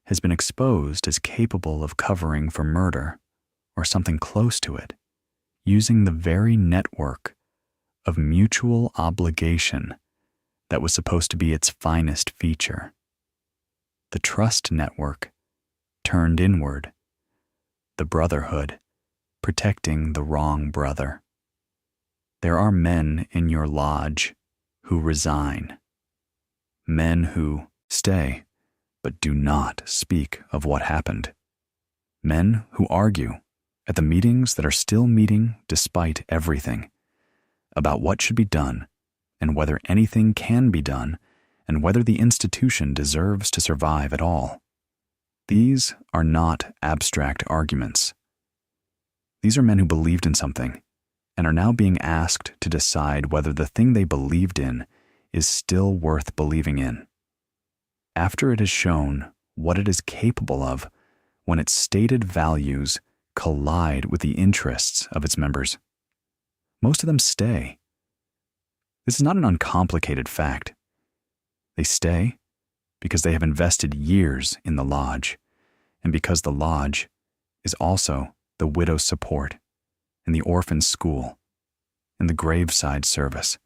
has been exposed as capable of covering for murder, or something close to it, using the very network of mutual obligation that was supposed to be its finest feature. The trust network turned inward, the brotherhood protecting the wrong brother. There are men in your lodge who resign, men who stay but do not speak of what happened, men who argue at the meetings that are still meeting despite everything about what should be done and whether anything can be done and whether the institution deserves to survive at all. These are not abstract arguments. These are men who believed in something and are now being asked to decide whether the thing they believed in is still worth believing in, after it has shown what it is capable of when its stated values collide with the interests of its members. Most of them stay. This is not an uncomplicated fact. They stay because they have invested years in the lodge, and because the lodge is also the widow's support, and the orphan's school, and the graveside service,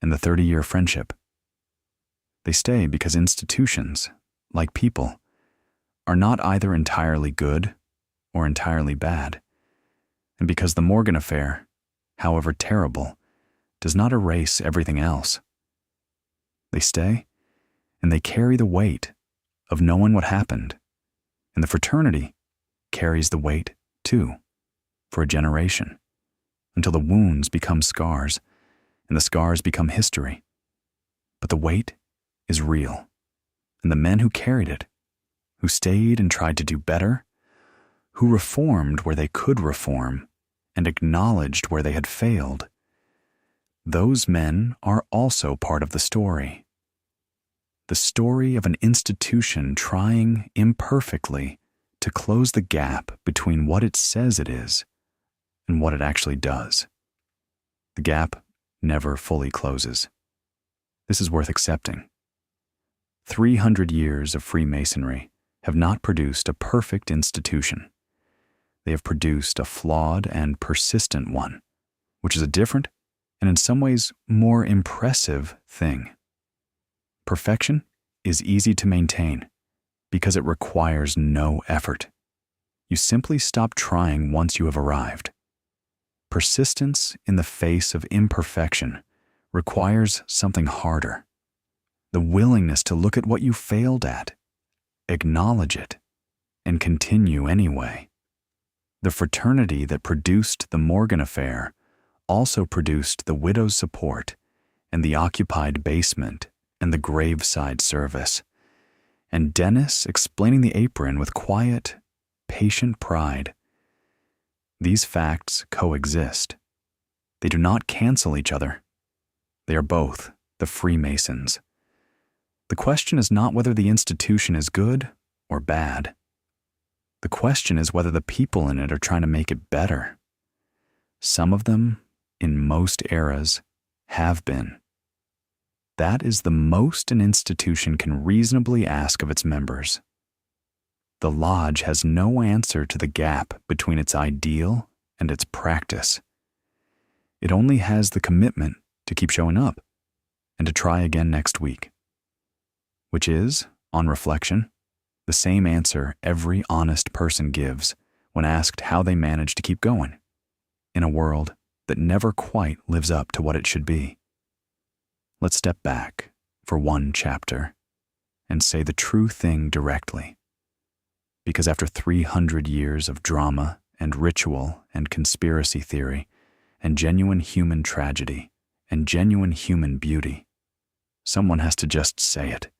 and the 30-year friendship. They stay because institutions, like people, are not either entirely good or entirely bad, and because the Morgan affair, however terrible, does not erase everything else. They stay, and they carry the weight of knowing what happened, and the fraternity carries the weight, too, for a generation, until the wounds become scars, and the scars become history. But the weight is real, and the men who carried it, who stayed and tried to do better, who reformed where they could reform, and acknowledged where they had failed, those men are also part of the story. The story of an institution trying imperfectly to close the gap between what it says it is and what it actually does. The gap never fully closes. This is worth accepting. 300 years of Freemasonry have not produced a perfect institution. They have produced a flawed and persistent one, which is a different and in some ways more impressive thing. Perfection is easy to maintain because it requires no effort. You simply stop trying once you have arrived. Persistence in the face of imperfection requires something harder. The willingness to look at what you failed at, acknowledge it, and continue anyway. The fraternity that produced the Morgan affair also produced the widow's support and the occupied basement and the graveside service, and Dennis explaining the apron with quiet, patient pride. These facts coexist. They do not cancel each other. They are both the Freemasons. The question is not whether the institution is good or bad. The question is whether the people in it are trying to make it better. Some of them, in most eras, have been. That is the most an institution can reasonably ask of its members. The lodge has no answer to the gap between its ideal and its practice. It only has the commitment to keep showing up and to try again next week, which is, on reflection, the same answer every honest person gives when asked how they manage to keep going in a world that never quite lives up to what it should be. Let's step back for one chapter and say the true thing directly. Because after 300 years of drama and ritual and conspiracy theory and genuine human tragedy and genuine human beauty, someone has to just say it.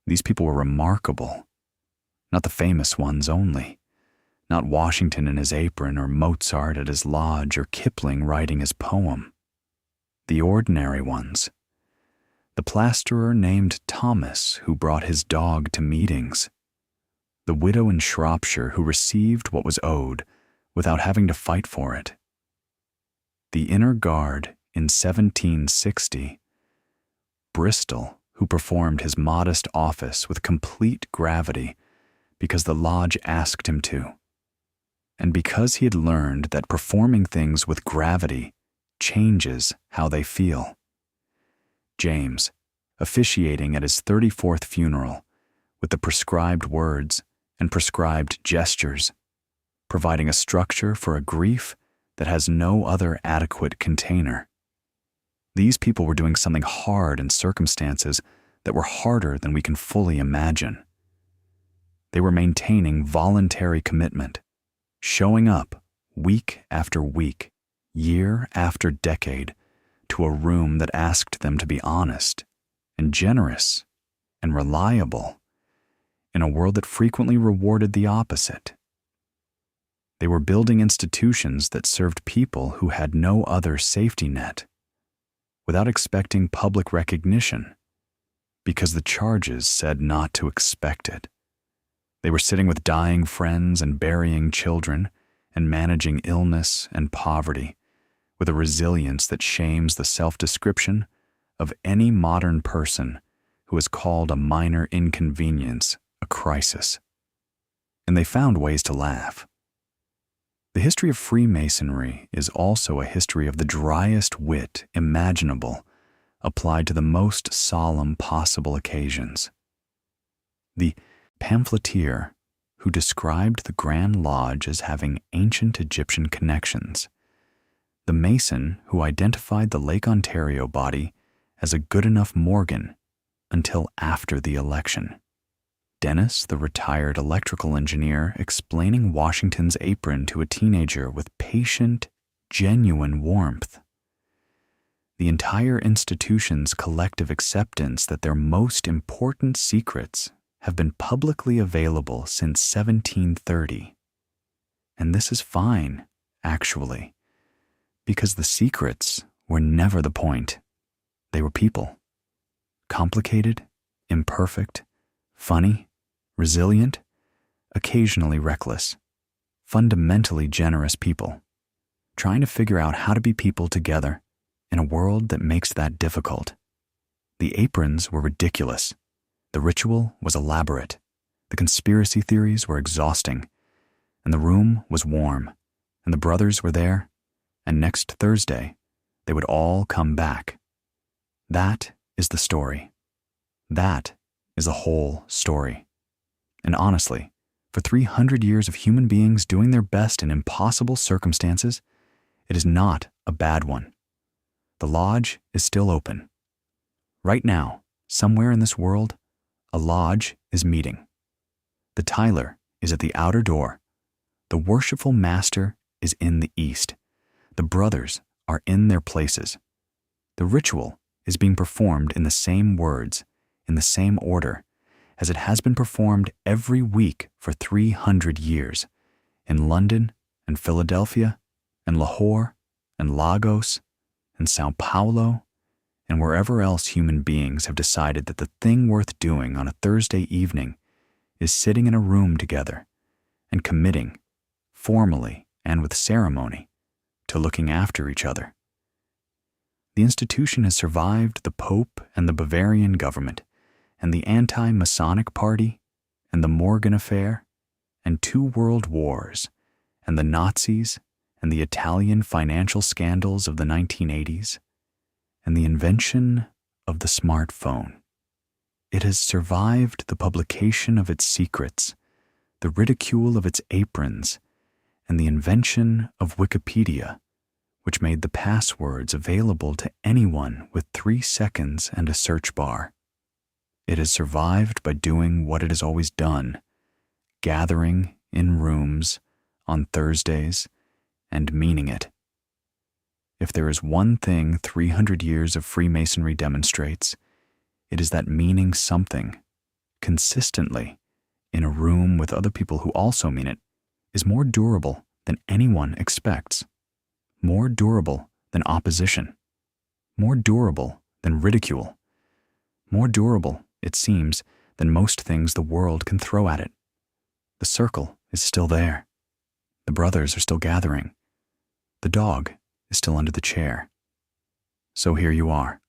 These people were remarkable. Not the famous ones only. Not Washington in his apron or Mozart at his lodge or Kipling writing his poem. The ordinary ones. The plasterer named Thomas who brought his dog to meetings. The widow in Shropshire who received what was owed without having to fight for it. The inner guard in 1760. Bristol who performed his modest office with complete gravity because the lodge asked him to, and because he had learned that performing things with gravity changes how they feel. James, officiating at his 34th funeral with the prescribed words and prescribed gestures, providing a structure for a grief that has no other adequate container. These people were doing something hard in circumstances that were harder than we can fully imagine. They were maintaining voluntary commitment, showing up week after week, year after decade, to a room that asked them to be honest and generous and reliable in a world that frequently rewarded the opposite. They were building institutions that served people who had no other safety net, without expecting public recognition, because the charges said not to expect it. They were sitting with dying friends and burying children and managing illness and poverty with a resilience that shames the self-description of any modern person who has called a minor inconvenience a crisis. And they found ways to laugh. The history of Freemasonry is also a history of the driest wit imaginable applied to the most solemn possible occasions. The pamphleteer who described the Grand Lodge as having ancient Egyptian connections, the Mason who identified the Lake Ontario body as a good enough Morgan until after the election, Dennis, the retired electrical engineer, explaining Washington's apron to a teenager with patient, genuine warmth. The entire institution's collective acceptance that their most important secrets have been publicly available since 1730. And this is fine, actually, because the secrets were never the point. They were people. Complicated, imperfect, funny, resilient, occasionally reckless, fundamentally generous people, trying to figure out how to be people together in a world that makes that difficult. The aprons were ridiculous. The ritual was elaborate. The conspiracy theories were exhausting. And the room was warm. And the brothers were there. And next Thursday, they would all come back. That is the story. That is the whole story. And honestly, for 300 years of human beings doing their best in impossible circumstances, it is not a bad one. The lodge is still open. Right now, somewhere in this world, a lodge is meeting. The Tyler is at the outer door. The worshipful master is in the east. The brothers are in their places. The ritual is being performed in the same words, in the same order, as it has been performed every week for 300 years, in London and Philadelphia and Lahore and Lagos and Sao Paulo and wherever else human beings have decided that the thing worth doing on a Thursday evening is sitting in a room together and committing, formally and with ceremony, to looking after each other. The institution has survived the Pope and the Bavarian government and the anti-Masonic party and the Morgan affair and 2 world wars and the Nazis and the Italian financial scandals of the 1980s and the invention of the smartphone. It has survived the publication of its secrets, the ridicule of its aprons, and the invention of Wikipedia, which made the passwords available to anyone with 3 seconds and a search bar. It has survived by doing what it has always done, gathering in rooms on Thursdays and meaning it. If there is one thing 300 years of Freemasonry demonstrates, it is that meaning something, consistently, in a room with other people who also mean it, is more durable than anyone expects, more durable than opposition, more durable than ridicule, more durable, it seems, than most things the world can throw at it. The circle is still there. The brothers are still gathering. The dog is still under the chair. So here you are.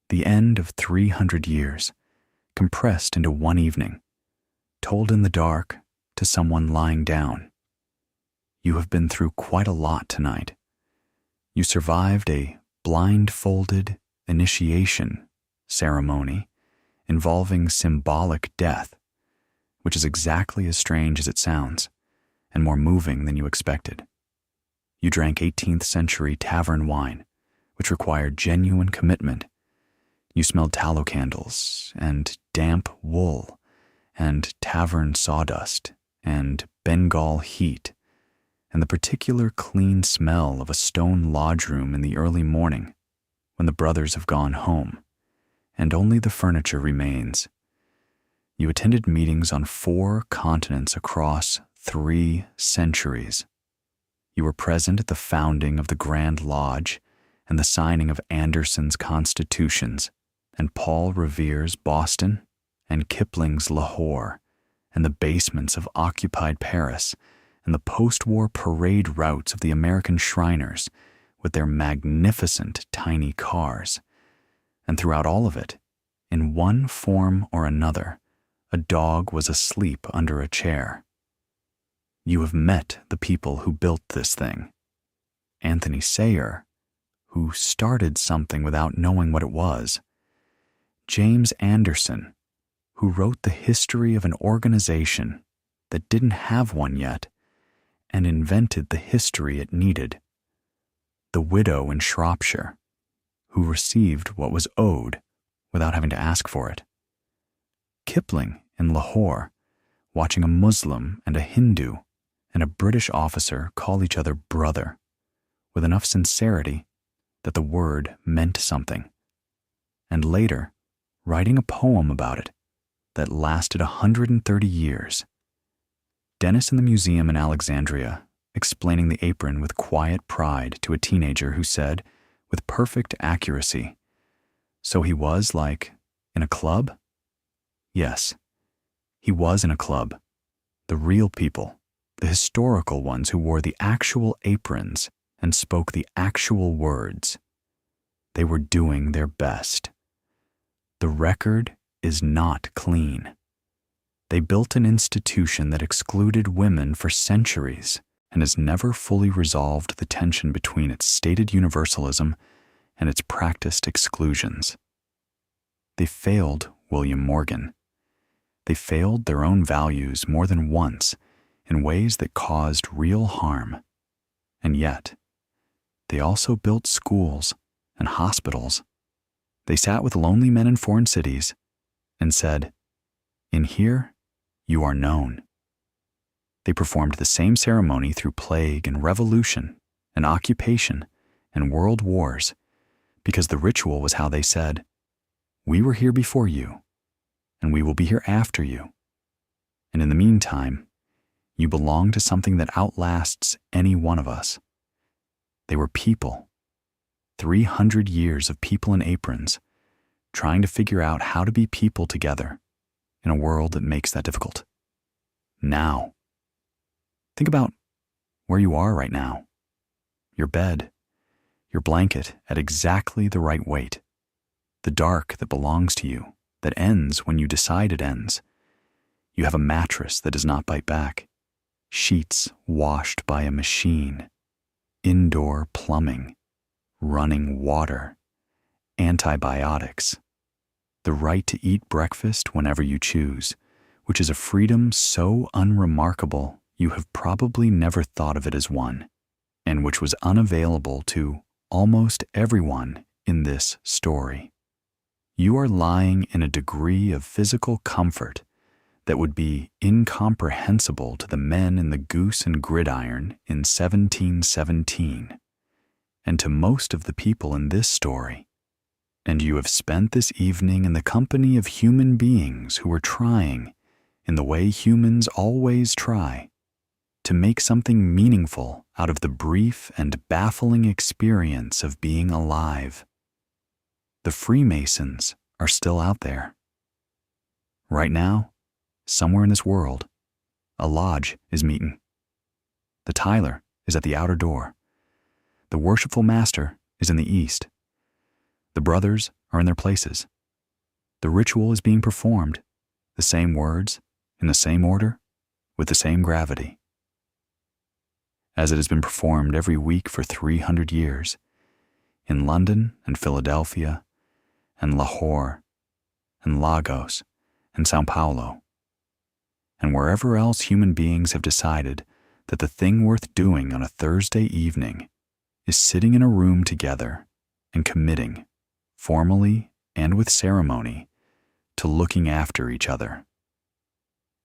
The end of 300 years, compressed into one evening, told in the dark to someone lying down. You have been through quite a lot tonight. You survived a blindfolded initiation ceremony involving symbolic death, which is exactly as strange as it sounds and more moving than you expected. You drank 18th century tavern wine, which required genuine commitment. You smelled tallow candles and damp wool and tavern sawdust and Bengal heat and the particular clean smell of a stone lodge room in the early morning when the brothers have gone home and only the furniture remains. You attended meetings on 4 continents across 3 centuries. You were present at the founding of the Grand Lodge and the signing of Anderson's constitutions and Paul Revere's Boston and Kipling's Lahore and the basements of occupied Paris and the post-war parade routes of the American Shriners with their magnificent tiny cars. And throughout all of it, in one form or another, a dog was asleep under a chair. You have met the people who built this thing. Anthony Sayer, who started something without knowing what it was. James Anderson, who wrote the history of an organization that didn't have one yet and invented the history it needed. The widow in Shropshire, who received what was owed without having to ask for it. Kipling in Lahore, watching a Muslim and a Hindu and a British officer call each other brother, with enough sincerity that the word meant something. And later, writing a poem about it that lasted 130 years. Dennis in the museum in Alexandria, explaining the apron with quiet pride to a teenager who said, with perfect accuracy, "So he was like, in a club?" Yes, he was in a club. The real people, the historical ones who wore the actual aprons and spoke the actual words. They were doing their best. The record is not clean. They built an institution that excluded women for centuries and has never fully resolved the tension between its stated universalism and its practiced exclusions. They failed William Morgan. They failed their own values more than once in ways that caused real harm. And yet, they also built schools and hospitals. They sat with lonely men in foreign cities and said, "In here, you are known." They performed the same ceremony through plague and revolution and occupation and world wars because the ritual was how they said, "We were here before you, and we will be here after you. And in the meantime, you belong to something that outlasts any one of us." They were people. 300 years of people in aprons, trying to figure out how to be people together in a world that makes that difficult. Now, think about where you are right now. Your bed, your blanket at exactly the right weight, the dark that belongs to you, that ends when you decide it ends. You have a mattress that does not bite back, sheets washed by a machine, indoor plumbing, running water, antibiotics, the right to eat breakfast whenever you choose, which is a freedom so unremarkable you have probably never thought of it as one, and which was unavailable to almost everyone in this story. You are lying in a degree of physical comfort that would be incomprehensible to the men in the Goose and Gridiron in 1717, and to most of the people in this story. And you have spent this evening in the company of human beings who are trying, in the way humans always try, to make something meaningful out of the brief and baffling experience of being alive. The Freemasons are still out there. Right now, somewhere in this world, a lodge is meeting. The Tyler is at the outer door. The worshipful master is in the east. The brothers are in their places. The ritual is being performed, the same words, in the same order, with the same gravity. As it has been performed every week for 300 years, in London and Philadelphia and Lahore and Lagos and Sao Paulo, and wherever else human beings have decided that the thing worth doing on a Thursday evening is sitting in a room together and committing, formally and with ceremony, to looking after each other.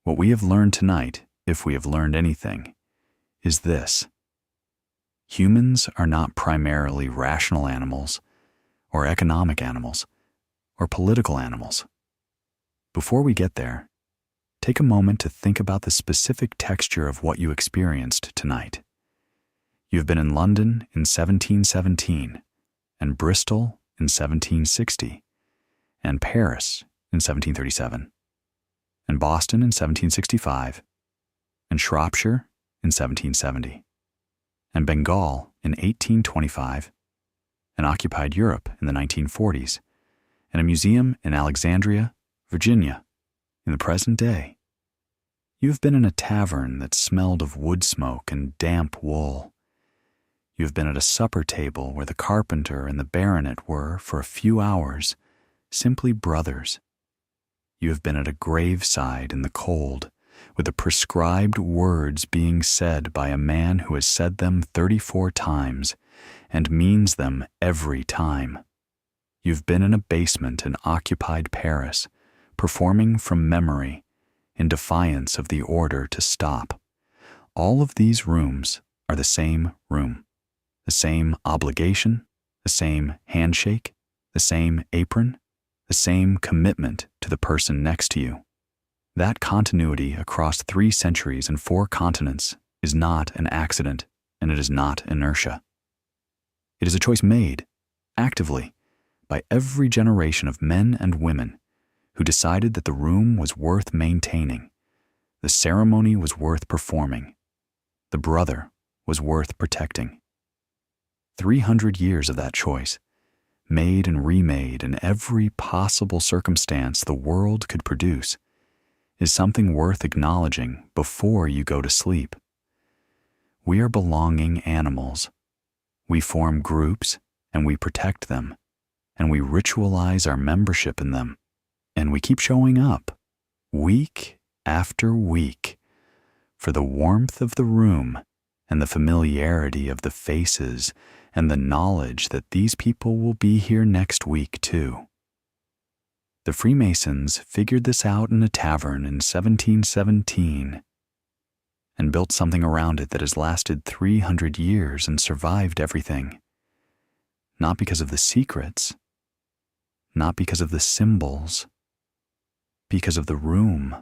What we have learned tonight, if we have learned anything, is this: humans are not primarily rational animals, or economic animals, or political animals. Before we get there, take a moment to think about the specific texture of what you experienced tonight. You've been in London in 1717, and Bristol in 1760, and Paris in 1737, and Boston in 1765, and Shropshire in 1770, and Bengal in 1825, and occupied Europe in the 1940s, and a museum in Alexandria, Virginia, in the present day. You have been in a tavern that smelled of wood smoke and damp wool. You have been at a supper table where the carpenter and the baronet were, for a few hours, simply brothers. You have been at a graveside in the cold, with the prescribed words being said by a man who has said them 34 times and means them every time. You've been in a basement in occupied Paris, performing from memory, in defiance of the order to stop. All of these rooms are the same room, the same obligation, the same handshake, the same apron, the same commitment to the person next to you. That continuity across 3 centuries and 4 continents is not an accident, and it is not inertia. It is a choice made, actively, by every generation of men and women who decided that the room was worth maintaining, the ceremony was worth performing, the brother was worth protecting. 300 years of that choice, made and remade in every possible circumstance the world could produce, is something worth acknowledging before you go to sleep. We are belonging animals. We form groups and we protect them, and we ritualize our membership in them. And we keep showing up, week after week, for the warmth of the room and the familiarity of the faces and the knowledge that these people will be here next week too. The Freemasons figured this out in a tavern in 1717 and built something around it that has lasted 300 years and survived everything. Not because of the secrets, not because of the symbols, because of the room,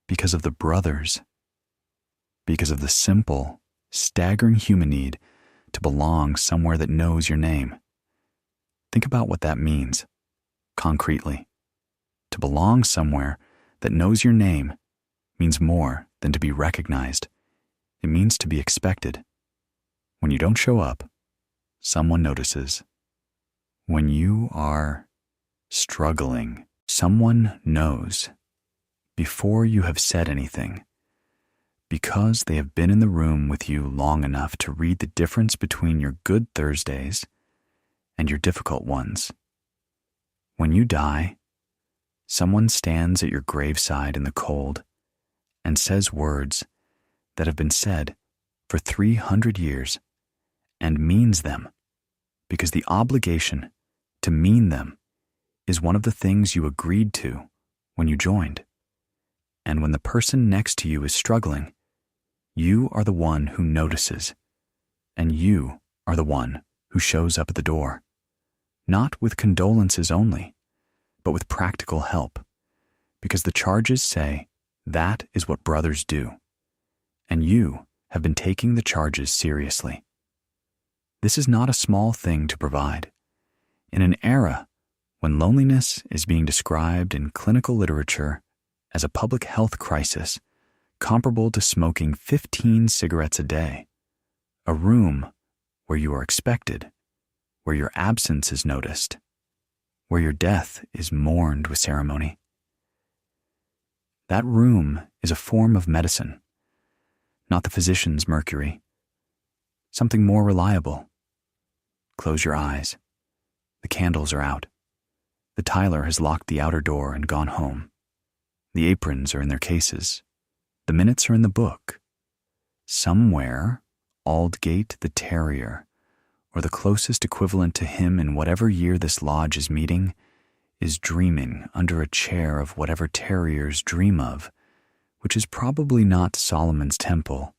because of the brothers, because of the simple, staggering human need to belong somewhere that knows your name. Think about what that means, concretely. To belong somewhere that knows your name means more than to be recognized. It means to be expected. When you don't show up, someone notices. When you are struggling, someone knows before you have said anything, because they have been in the room with you long enough to read the difference between your good Thursdays and your difficult ones. When you die, someone stands at your graveside in the cold and says words that have been said for 300 years and means them, because the obligation to mean them is one of the things you agreed to when you joined. And when the person next to you is struggling, you are the one who notices, and you are the one who shows up at the door, not with condolences only, but with practical help, because the charges say that is what brothers do, and you have been taking the charges seriously. This is not a small thing to provide. In an era when loneliness is being described in clinical literature as a public health crisis comparable to smoking 15 cigarettes a day, a room where you are expected, where your absence is noticed, where your death is mourned with ceremony. That room is a form of medicine, not the physician's mercury. Something more reliable. Close your eyes. The candles are out. The tiler has locked the outer door and gone home. The aprons are in their cases. The minutes are in the book. Somewhere, Aldgate the Terrier, or the closest equivalent to him in whatever year this lodge is meeting, is dreaming under a chair of whatever terriers dream of, which is probably not Solomon's Temple,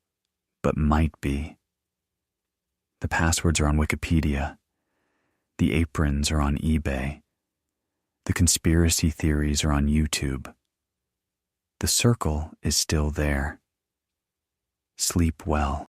but might be. The passwords are on Wikipedia. The aprons are on eBay. The conspiracy theories are on YouTube. The circle is still there. Sleep well.